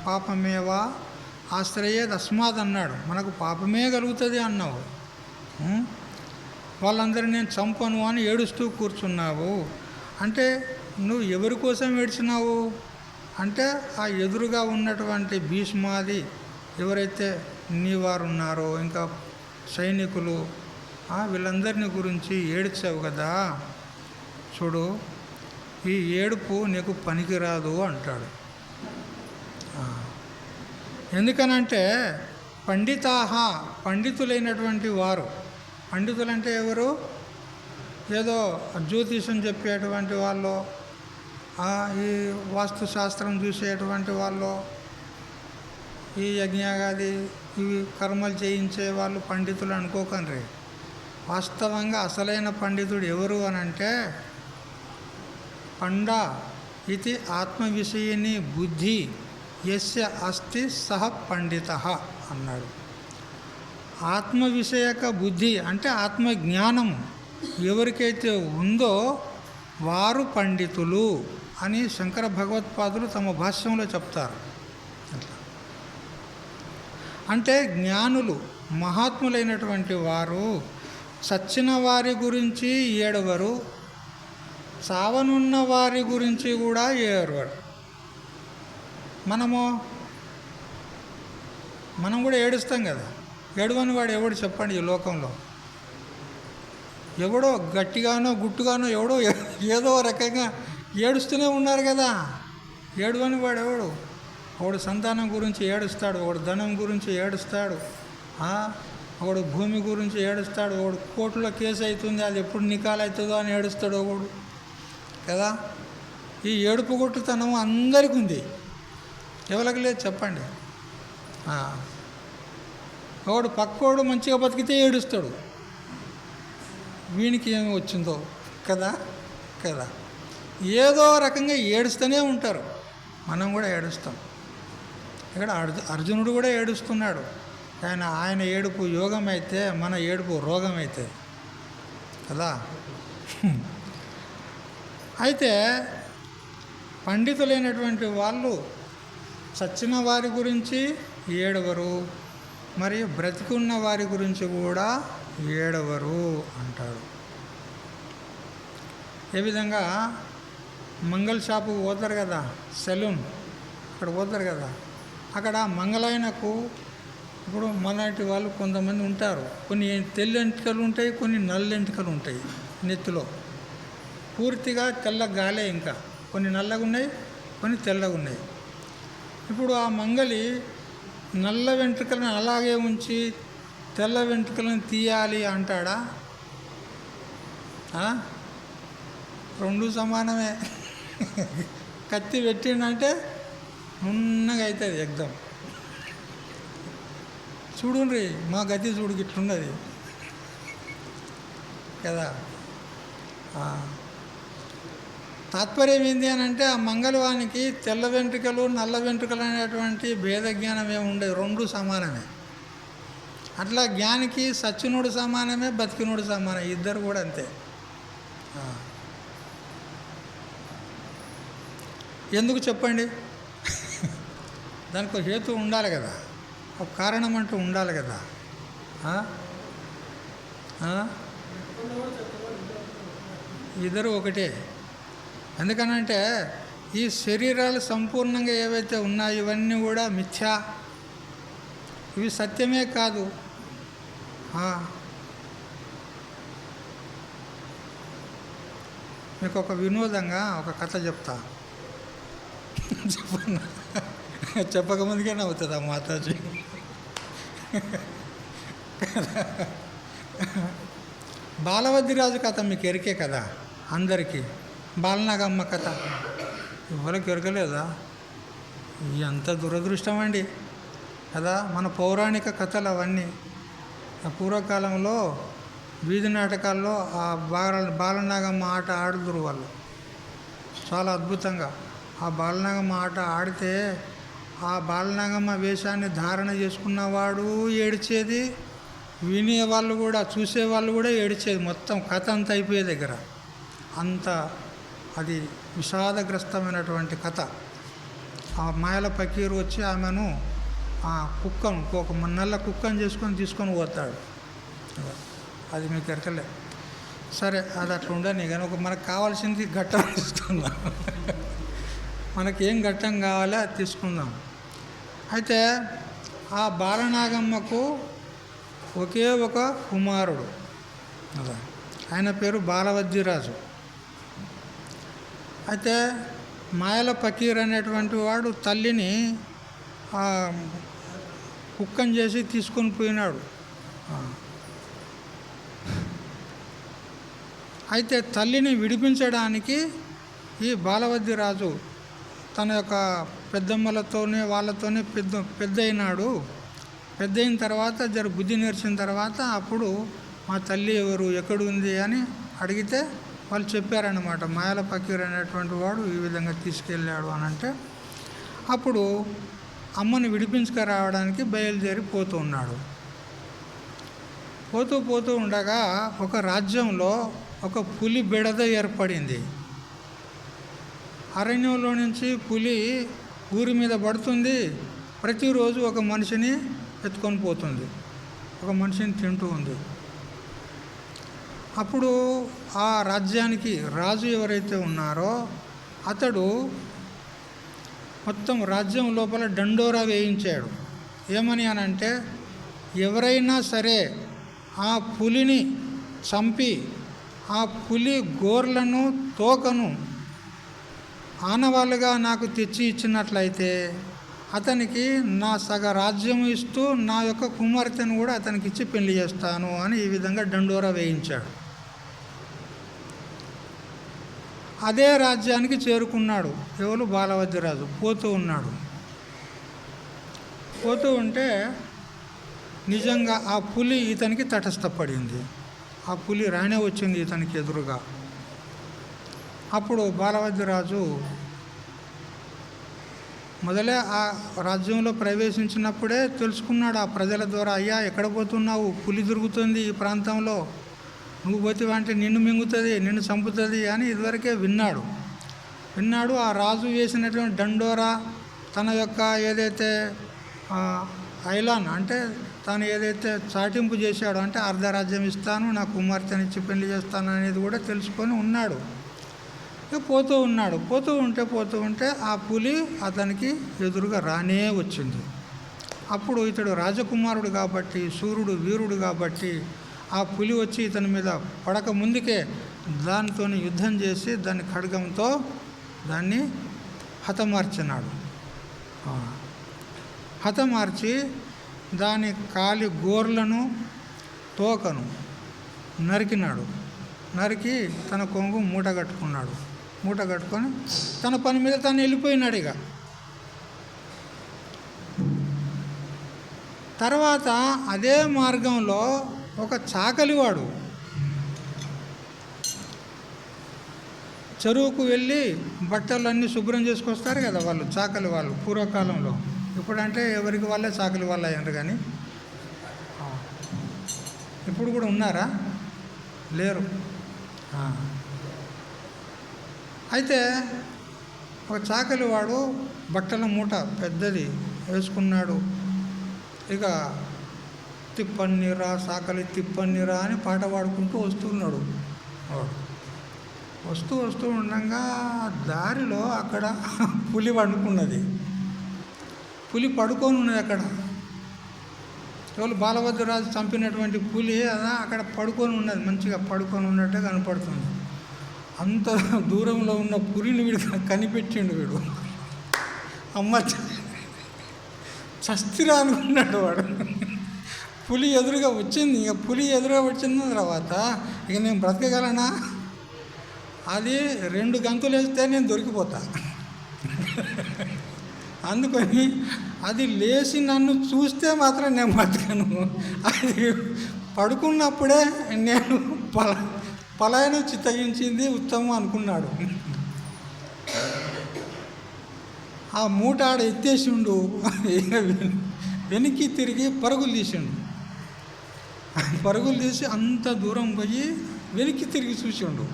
పాపమేవా ఆశ్రయేద్ అస్మాద్ అన్నాడు. మనకు పాపమే కలుగుతుంది అన్నావు. వాళ్ళందరినీ నేను చంపను అని ఏడుస్తూ కూర్చున్నావు. అంటే నువ్వు ఎవరి కోసం ఏడ్చినావు అంటే ఆ ఎదురుగా ఉన్నటువంటి భీష్మాది ఎవరైతే నీ వారు ఉన్నారో ఇంకా సైనికులు వీళ్ళందరినీ గురించి ఏడ్చావు కదా. చూడు, ఈ ఏడుపు నీకు పనికిరాదు అంటాడు. ఎందుకనంటే పండితులైనటువంటి వారు, పండితులంటే ఎవరు? ఏదో జ్యోతిషం చెప్పేటువంటి వాళ్ళు, ఈ వాస్తుశాస్త్రం చూసేటువంటి వాళ్ళు, ఈ యజ్ఞాగాది ఇవి కర్మలు చేయించే వాళ్ళు పండితులు అనుకోకండి. వాస్తవంగా అసలైన పండితుడు ఎవరు అనంటే పండ ఇది ఆత్మవిషయిని బుద్ధి యస్య అస్తి సహ పండిత అన్నాడు. ఆత్మవిషయక బుద్ధి అంటే ఆత్మజ్ఞానం ఎవరికైతే ఉందో వారు పండితులు అని శంకర భగవత్పాదులు తమ భాష్యంలో చెప్తారు. అంటే జ్ఞానులు మహాత్ములైనటువంటి వారు చచ్చిన వారి గురించి ఏడవరు, చావనున్న వారి గురించి కూడా ఏడవరు. మనం కూడా ఏడుస్తాం కదా. ఏడవని వాడు ఎవడు చెప్పండి ఈ లోకంలో? ఎవడో గట్టిగానో గుట్టుగానో ఎవడో ఏదో రకంగా ఏడుస్తూనే ఉన్నారు కదా. ఏడవని వాడు ఎవడు? ఒకడు సంతానం గురించి ఏడుస్తాడు, ఒకడు ధనం గురించి ఏడుస్తాడు, ఒకడు భూమి గురించి ఏడుస్తాడు, ఒకడు కోర్టులో కేసు అవుతుంది అది ఎప్పుడు నికాలు అవుతుందో అని ఏడుస్తాడు ఒకడు కదా. ఈ ఏడుపు కొట్టుతనం అందరికీ ఉంది, ఎవరికి లేదు చెప్పండి. ఒకడు పక్కోడు మంచిగా బతికితే ఏడుస్తాడు, వీనికి ఏమి వచ్చిందో కదా. ఏదో రకంగా ఏడుస్తూనే ఉంటారు. మనం కూడా ఏడుస్తాం. ఇక్కడ అర్జునుడు కూడా ఏడుస్తున్నాడు. ఆయన ఏడుపు యోగం అయితే మన ఏడుపు రోగం అవుతుంది కదా. అయితే పండితులైనటువంటి వాళ్ళు చచ్చిన వారి గురించి ఏడవరు, మరియు బ్రతికున్న వారి గురించి కూడా ఏడవరు అంటాడు. ఏ విధంగా మంగళ షాపుకు పోతారు కదా, సెలూన్ అక్కడ పోతారు కదా, అక్కడ మంగళాయనకు ఇప్పుడు మనటి వాళ్ళు కొంతమంది ఉంటారు. కొన్ని తెల్ల ఎంటికలు ఉంటాయి, కొన్ని నల్ల ఎంటికలు ఉంటాయి నెత్తిలో. పూర్తిగా తెల్ల గాలే, ఇంకా కొన్ని నల్లగా ఉన్నాయి, కొన్ని తెల్లగా ఉన్నాయి. ఇప్పుడు ఆ మంగలి నల్ల వెంట్రుకలను అలాగే ఉంచి తెల్ల వెంట్రుకలను తీయాలి అంటాడా? రెండు సమానమే. కత్తి పెట్టిండంటే నున్నగా అవుతుంది ఎగ్జామ్. చూడుండ్రి మా గతి చూడు ఇట్లున్నది కదా. తాత్పర్యం ఏంటి అని అంటే ఆ మంగళవానికి తెల్ల వెంట్రుకలు నల్ల వెంట్రుకలు అనేటువంటి భేద జ్ఞానం ఏమి ఉండదు, రెండు సమానమే. అట్లా జ్ఞానికి సచ్చినోడు సమానమే, బతికినోడు సమానం, ఇద్దరు కూడా అంతే. ఎందుకు చెప్పండి? దానికి ఒక హేతు ఉండాలి కదా, ఒక కారణం అంటూ ఉండాలి కదా. ఇద్దరు ఒకటే. ఎందుకనంటే ఈ శరీరాలు సంపూర్ణంగా ఏవైతే ఉన్నాయో ఇవన్నీ కూడా మిథ్యా, ఇవి సత్యమే కాదు. మీకు ఒక వినోదంగా ఒక కథ చెప్తా. చెప్పకముందుకే నవ్వుతుంది ఆ మాతాజీ. బాలవద్దిరాజు కథ మీకు ఎరికే కదా. అందరికీ. బాలనాగమ్మ కథ ఎవరికి ఎరగలేదా? ఎంత దురదృష్టం అండి కదా. మన పౌరాణిక కథలు అవన్నీ. పూర్వకాలంలో వీధి నాటకాల్లో ఆ బాలనాగమ్మ ఆట ఆడుదురు వాళ్ళు చాలా అద్భుతంగా. ఆ బాలనాగమ్మ ఆట ఆడితే ఆ బాలనాగమ్మ వేషాన్ని ధారణ చేసుకున్నవాడు ఏడ్చేది, వినేవాళ్ళు కూడా, చూసేవాళ్ళు కూడా ఏడ్చేది. మొత్తం కథ అంతా అయిపోయే దగ్గర అంత అది విషాదగ్రస్తమైనటువంటి కథ. ఆ మాయల పకీరు వచ్చి ఆమెను ఆ కుక్కను, ఒక నల్ల కుక్కను తీసుకొని పోతాడు. అది మీకు ఎరకలే. సరే, అది అట్లా ఉండని. కానీ మనకు కావాల్సింది ఘట్టం తీసుకుందాం. మనకేం ఘట్టం కావాలో అది తీసుకుందాం. అయితే ఆ బాలనాగమ్మకు ఒకే ఒక కుమారుడు, ఆయన పేరు బాలవద్దిరాజు. అయితే మాయల పకీర్ అనేటువంటి వాడు తల్లిని కుక్కను చేసి తీసుకొని పోయినాడు. అయితే తల్లిని విడిపించడానికి ఈ బాలవద్దిరాజు తన యొక్క పెద్దమ్మలతోనే వాళ్ళతోనే పెద్ద అయినాడు. పెద్ద అయిన తర్వాత బుద్ధి నేర్చిన తర్వాత అప్పుడు మా తల్లి ఎవరు, ఎక్కడుంది అని అడిగితే వాళ్ళు చెప్పారన్నమాట. మాయల పకీర్ అనేటువంటి వాడు ఈ విధంగా తీసుకెళ్ళాడు అని అంటే, అప్పుడు అమ్మని విడిపించుకురావడానికి బయలుదేరి పోతూ ఉన్నాడు. పోతూ ఉండగా ఒక రాజ్యంలో ఒక పులి బెడద ఏర్పడింది. అరణ్యంలో నుంచి పులి ఊరి మీద పడుతుంది, ప్రతిరోజు ఒక మనిషిని ఎత్తుకొని పోతుంది, ఒక మనిషిని తింటూ ఉంది. అప్పుడు ఆ రాజ్యానికి రాజు ఎవరైతే ఉన్నారో అతడు మొత్తం రాజ్యం లోపల దండోరా వేయించాడు. ఏమని అనంటే, ఎవరైనా సరే ఆ పులిని చంపి ఆ పులి గోర్లను తోకను ఆనవాళ్ళుగా నాకు తెచ్చి ఇచ్చినట్లయితే అతనికి నా సగ రాజ్యం ఇస్తూ నా యొక్క కుమార్తెను కూడా అతనికి ఇచ్చి పెళ్లి చేస్తాను అని ఈ విధంగా దండోరా వేయించాడు. అదే రాజ్యానికి చేరుకున్నాడు ఎవరు, బాలవద్దిరాజు. పోతూ ఉన్నాడు. పోతూ ఉంటే నిజంగా ఆ పులి ఇతనికి తటస్థపడింది. ఆ పులి రానే వచ్చింది ఇతనికి ఎదురుగా. అప్పుడు బాలవద్దిరాజు మొదలే ఆ రాజ్యంలో ప్రవేశించినప్పుడే తెలుసుకున్నాడు ఆ ప్రజల ద్వారా, అయ్యా ఎక్కడ పోతున్నావు, పులి తిరుగుతుంది ఈ ప్రాంతంలో, నువ్వు పోతివంటే నిన్ను మింగుతుంది, నిన్ను చంపుతుంది అని ఇదివరకే విన్నాడు. ఆ రాజు వేసినటువంటి దండోరా, తన యొక్క ఏదైతే ఐలాన్ అంటే తాను ఏదైతే చాటింపు చేశాడో, అంటే అర్ధరాజ్యం ఇస్తాను, నా కుమార్తెనిచ్చి పెళ్లి చేస్తాను అనేది కూడా తెలుసుకొని ఉన్నాడు. పోతూ ఉన్నాడు. పోతూ ఉంటే ఆ పులి అతనికి ఎదురుగా రానే వచ్చింది. అప్పుడు ఇతడు రాజకుమారుడు కాబట్టి, సూర్యుడు వీరుడు కాబట్టి, ఆ పులి వచ్చి ఇతని మీద పడక ముందుకే దానితో యుద్ధం చేసి దాని ఖడ్గంతో దాన్ని హతమార్చినాడు. హతమార్చి దాని కాలి గోర్లను తోకను నరికినాడు. నరికి తన కొంగు మూట కట్టుకొని తన పని మీద తను వెళ్ళిపోయినాడు. ఇక తర్వాత అదే మార్గంలో ఒక చాకలివాడు చెరువుకు వెళ్ళి బట్టలన్నీ శుభ్రం చేసుకొస్తారు కదా వాళ్ళు, చాకలి వాళ్ళు పూర్వకాలంలో. ఇప్పుడంటే ఎవరికి వాళ్ళే చాకలి వాళ్ళు అయ్యారు, కానీ ఇప్పుడు కూడా ఉన్నారా? లేరు. అయితే ఒక చాకలి వాడు బట్టల మూట పెద్దది వేసుకున్నాడు. ఇక తిప్పన్నీరా సాకలి తిప్పన్నీరా అని పాట పాడుకుంటూ వస్తున్నాడు. వస్తూ ఉండగా దారిలో అక్కడ పులి పడుకున్నది. పులి పడుకొని ఉన్నది అక్కడ. ఎవరు బాలభద్రరాజు చంపినటువంటి పులి అక్కడ పడుకొని ఉన్నది, మంచిగా పడుకొని ఉన్నట్టే కనపడుతుంది. అంత దూరంలో ఉన్న పులిని వీడు కనిపెట్టిండు. వీడు అమ్మ చస్తిరా అనుకున్నాడు వాడు. పులి ఎదురుగా వచ్చింది. ఇక పులి ఎదురుగా వచ్చిన తర్వాత ఇక నేను బ్రతకగలనా అది 2 గంతులు వేస్తే నేను దొరికిపోతా. అందుకని అది లేచి నన్ను చూస్తే మాత్రం నేను బతకను. అది పడుకున్నప్పుడే నేను పలాయనం చిత్తగించింది ఉత్తమం అనుకున్నాడు. ఆ మూట ఆడ ఎత్తేసిండు, వెనక్కి తిరిగి పరుగులు తీసిండు. పరుగులు తీసి అంత దూరం పోయి వెనక్కి తిరిగి చూసిండు.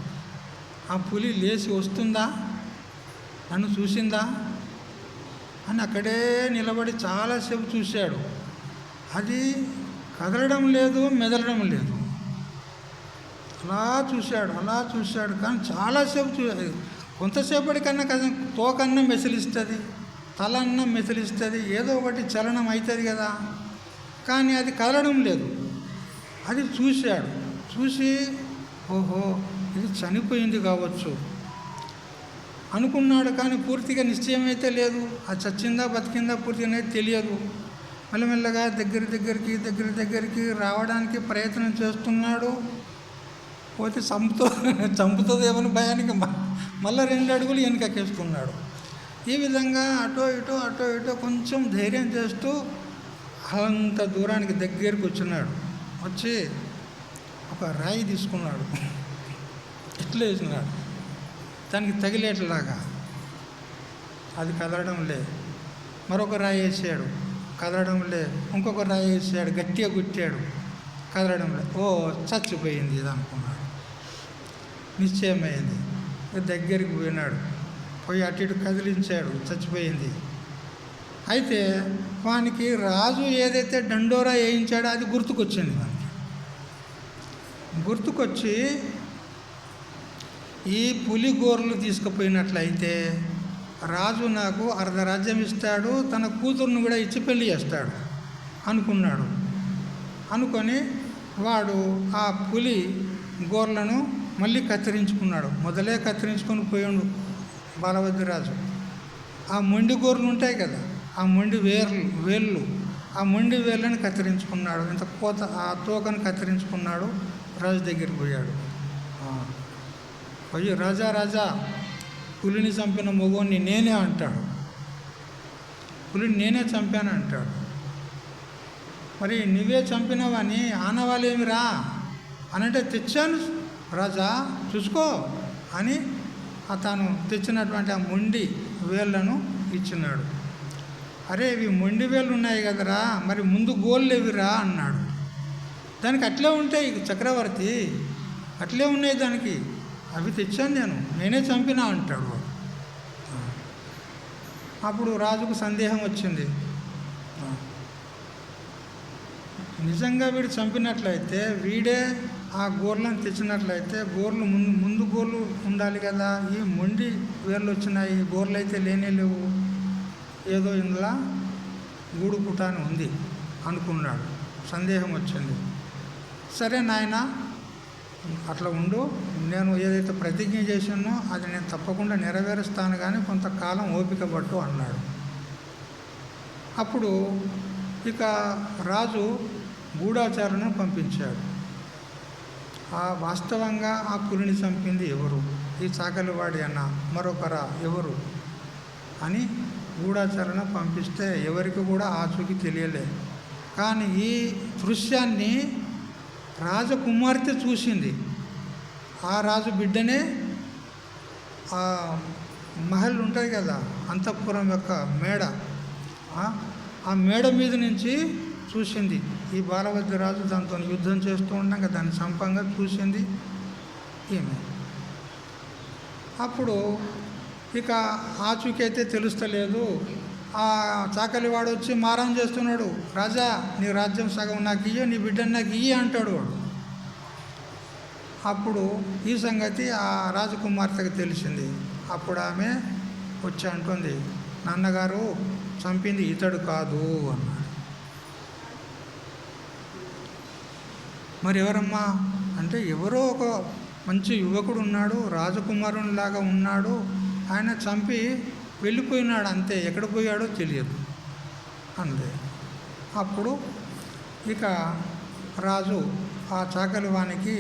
ఆ పులి లేచి వస్తుందా, నన్ను చూసిందా అని అక్కడే నిలబడి చాలాసేపు చూశాడు. అది కదలడం లేదు, మెదలడం లేదు. అలా చూశాడు కానీ చాలాసేపు కొంతసేపటికన్నా కదా తోకన్నా మెసిలిస్తుంది, తలన్నా మెసిలిస్తుంది, ఏదో ఒకటి చలనం అవుతుంది కదా. కానీ అది కదలడం లేదు. అది చూసి ఓహో ఇది చనిపోయింది కావచ్చు అనుకున్నాడు. కానీ పూర్తిగా నిశ్చయం అయితే లేదు. అది చచ్చిందా బతికిందా పూర్తిగా అనేది తెలియదు. మెల్లమెల్లగా దగ్గరికి రావడానికి ప్రయత్నం చేస్తున్నాడు. పోతే చంపుతుందేమని భయానికి మళ్ళీ 2 అడుగులు వెనకకేసుకున్నాడు. ఈ విధంగా అటో ఇటో కొంచెం ధైర్యం చేస్తూ అంత దూరానికి దగ్గరికి వచ్చినాడు. వచ్చి ఒక రాయి తీసుకున్నాడు, ఇట్లా వేసినాడు, దానికి తగిలేట్లాగా. అది కదలడం లే. మరొక రాయి వేసాడు, కదలడం లే. ఇంకొక రాయి వేసాడు, గట్టిగా గుట్టాడు, కదలడం లే. ఓ చచ్చిపోయింది ఇది అనుకున్నాడు. నిశ్చయమైంది. దగ్గరికి పోయి అటు ఇటు కదిలించాడు, చచ్చిపోయింది. అయితే వానికి రాజు ఏదైతే దండోరా వేయించాడో అది గుర్తుకొచ్చింది. గుర్తుకొచ్చి ఈ పులి గోర్లు తీసుకుపోయినట్లయితే రాజు నాకు అర్ధరాజ్యం ఇస్తాడు, తన కూతురును కూడా ఇచ్చి పెళ్లి చేస్తాడు అనుకున్నాడు. అనుకొని వాడు ఆ పులి గోర్లను మళ్ళీ కత్తిరించుకున్నాడు. మొదలే కత్తిరించుకొని పోయాడు బాలభద్రరాజు. ఆ మొండి గోర్లు ఉంటాయి కదా, ఆ మొండి వేళ్ళు ఆ మొండి వేళ్ళని కత్తిరించుకున్నాడు. ఇంత కోత ఆ తోకను కత్తిరించుకున్నాడు. రాజు దగ్గరికి పోయాడు. పోయి రాజా పులిని చంపిన మగోని నేనే అంటాడు. పులిని నేనే చంపాను అంటాడు. మరి నువ్వే చంపినవని ఆనవాళ్ళేమిరా అనంటే తెచ్చాను రాజా చూసుకో అని తాను తెచ్చినటువంటి ఆ మొండి వేళ్ళను ఇచ్చినాడు. అరే ఇవి మొండి వేళ్ళు ఉన్నాయి కదరా, మరి ముందు గోళ్ళు ఎవిరా అన్నాడు. దానికి అట్లే ఉంటాయి చక్రవర్తి, అట్లే ఉన్నాయి దానికి, అవి తెచ్చాను నేనే చంపినా అంటాడు. అప్పుడు రాజుకు సందేహం వచ్చింది. నిజంగా వీడు చంపినట్లయితే, వీడే ఆ గోర్లను తెచ్చినట్లయితే గోర్లు ముందు గోర్లు ఉండాలి కదా, ఈ మొండి వేళ్ళు వచ్చినాయి, గోర్లు అయితే లేనే లేవు, ఏదో ఇందులో గూడు పుటాని ఉంది అనుకున్నాడు. సందేహం వచ్చింది. సరే నాయన అట్లా ఉండు, నేను ఏదైతే ప్రతిజ్ఞ చేశానో అది నేను తప్పకుండా నెరవేరుస్తాను, కానీ కొంతకాలం ఓపిక పట్టు అన్నాడు. అప్పుడు ఇక రాజు గూఢచారులను పంపించాడు. వాస్తవంగా ఆ పులిని చంపింది ఎవరు, ఈ చాకలివాడి అన్న మరొకరా ఎవరు అని గూఢచారులను పంపిస్తే ఎవరికి కూడా ఆచూకీ తెలియలే. కానీ ఈ దృశ్యాన్ని రాజకుమార్తె చూసింది. ఆ రాజు బిడ్డనే ఆ మహల్ ఉంటుంది కదా, అంతఃపురం యొక్క మేడ, ఆ మేడ మీద నుంచి చూసింది. ఈ బాలభద్రరాజు దాంతో యుద్ధం చేస్తూ ఉండగా దాన్ని సంపంగా చూసింది ఈమె. అప్పుడు ఇక ఆచూకీ అయితే తెలుస్తలేదు. ఆ చాకలివాడు వచ్చి మారం చేస్తున్నాడు, రాజా నీ రాజ్యం సగం నాకు ఇయ్య, నీ బిడ్డను నాకు ఇయ్య అంటాడు వాడు. అప్పుడు ఈ సంగతి ఆ రాజకుమార్తెకు తెలిసింది. అప్పుడు ఆమె వచ్చి అంటుంది, నాన్నగారు చంపింది ఇతడు కాదు అన్నాడు. మరి ఎవరమ్మా అంటే, ఎవరో ఒక మంచి యువకుడు ఉన్నాడు, రాజకుమారునిలాగా ఉన్నాడు, ఆయన చంపి వెళ్ళిపోయినాడు అంతే, ఎక్కడ పోయాడో తెలియదు అంతే. అప్పుడు ఇక రాజు ఆ చాకలివానికి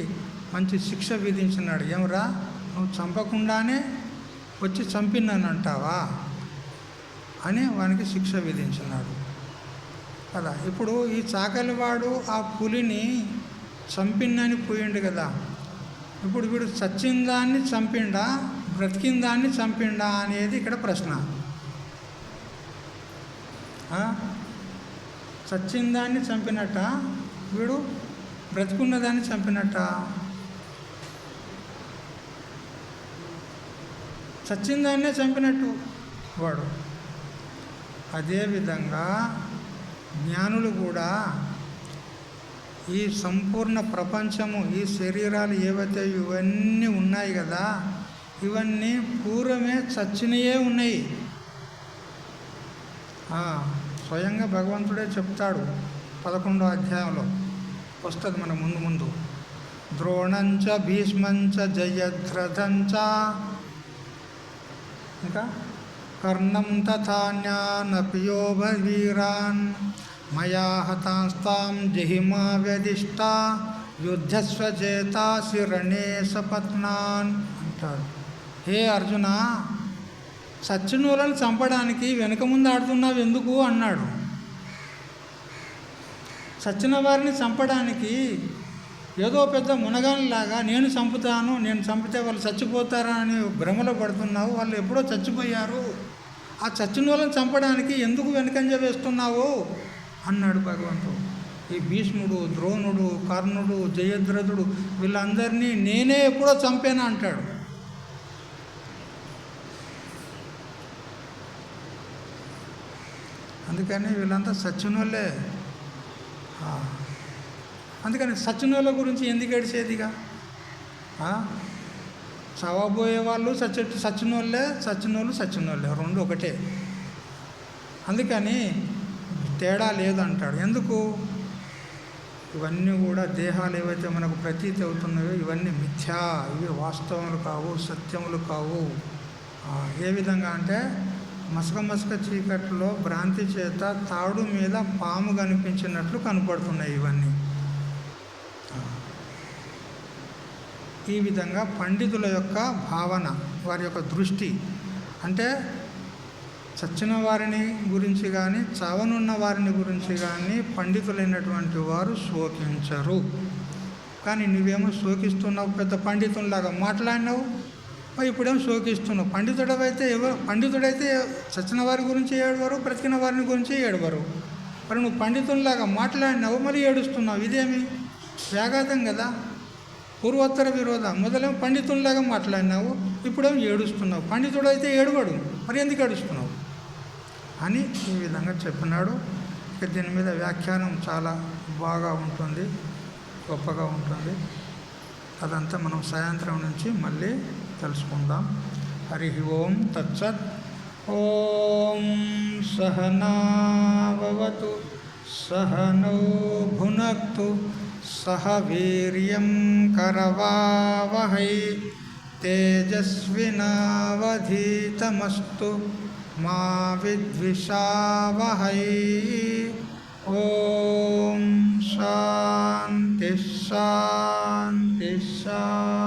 మంచి శిక్ష విధించినాడు. ఏమరా, నువ్వు చంపకుండానే వచ్చి చంపినానంటావా అని వానికి శిక్ష విధించినాడు కదా. ఇప్పుడు ఈ చాకలివాడు ఆ పులిని చంపినని పోయిండు కదా. ఇప్పుడు వీడు చచ్చిన దాన్ని చంపిండా బ్రతికిన దాన్ని చంపిండా అనేది ఇక్కడ ప్రశ్న. చచ్చిన దాన్ని చంపినట్ట వీడు బ్రతికున్న దాన్ని చంపినట్ట? చచ్చిన దాన్నే చంపినట్టు వాడు. అదేవిధంగా జ్ఞానులు కూడా ఈ సంపూర్ణ ప్రపంచము, ఈ శరీరాలు ఏవైతే ఇవన్నీ ఉన్నాయి కదా, ఇవన్నీ పూర్వమే చచ్చినయే ఉన్నాయి. స్వయంగా భగవంతుడే చెప్తాడు 11వ అధ్యాయంలో వస్తుంది మన ముందు. ద్రోణంచ భీష్మంచ జయద్రథంచ ఇంకా కర్ణం తథాన్యానపియోభవీరాన్ మయా హతాంస్తాం జహిమా వ్యదిష్ట యుద్ధస్వచేతాసి రణే సపత్నాన్ అంటాడు. హే అర్జున, సచ్చినోళ్ళని చంపడానికి వెనక ముందు ఆడుతున్నావు ఎందుకు అన్నాడు. చచ్చిన వారిని చంపడానికి ఏదో పెద్ద మునగానిలాగా నేను చంపుతాను, నేను చంపితే వాళ్ళు చచ్చిపోతారా అని భ్రమలో పడుతున్నావు. వాళ్ళు ఎప్పుడో చచ్చిపోయారు. ఆ చచ్చిన వాళ్ళని చంపడానికి ఎందుకు వెనకంజ వేస్తున్నావు అన్నాడు భగవంతుడు. ఈ భీష్ముడు, ద్రోణుడు, కర్ణుడు, జయద్రథుడు వీళ్ళందరినీ నేనే ఎప్పుడో చంపాను అంటాడు. అందుకని వీళ్ళంతా సచ్చినోళ్ళే. అందుకని సచ్చినోళ్ళ గురించి ఎందుకు ఏడిచేదిగా? చవబోయే వాళ్ళు సచ్చినోళ్ళే, సచ్చినోళ్ళే రెండు ఒకటే. అందుకని తేడా లేదంటాడు. ఎందుకు? ఇవన్నీ కూడా దేహాలు ఏవైతే మనకు ప్రతీతి అవుతున్నాయో ఇవన్నీ మిథ్యా, ఇవి వాస్తవములు కావు, సత్యములు కావు. ఏ విధంగా అంటే మసక చీకట్లో భ్రాంతి చేత తాడు మీద పాము కనిపించినట్లు కనపడుతున్నాయి ఇవన్నీ. ఈ విధంగా పండితుల యొక్క భావన, వారి యొక్క దృష్టి అంటే చచ్చిన వారిని గురించి కానీ చావనున్న వారిని గురించి కానీ పండితులైనటువంటి వారు శోకించరు. కానీ నువ్వేమో శోకిస్తున్నావు, పెద్ద పండితుల్లాగా మాట్లాడినావు, ఇప్పుడేమో శోకిస్తున్నావు. పండితుడైతే చచ్చిన వారి గురించి ఏడవరు, బ్రతికిన వారిని గురించి ఏడవరు. మరి నువ్వు పండితుల్లాగా మాట్లాడినావు, మరి ఏడుస్తున్నావు. ఇదేమి వ్యాఘాతం కదా, పూర్వోత్తర విరోధం. మొదలేమో పండితుల్లాగా మాట్లాడినావు, ఇప్పుడేమో ఏడుస్తున్నావు. పండితుడైతే ఏడవడు, మరి ఎందుకు ఏడుస్తున్నావు అని ఈ విధంగా చెప్పినాడు. దీని మీద వ్యాఖ్యానం చాలా బాగా ఉంటుంది, గొప్పగా ఉంటుంది. అదంతా మనం సాయంత్రం నుంచి మళ్ళీ తెలుసుకుందాం. హరి ఓం తత్సత్. ఓం సహనావతు సహనౌ భునక్తు సహ వీర్యం కరవావహై తేజస్వినావధీతమస్తు మా విద్విషావహై. ఓం శాంతి శాంతి శాంతి.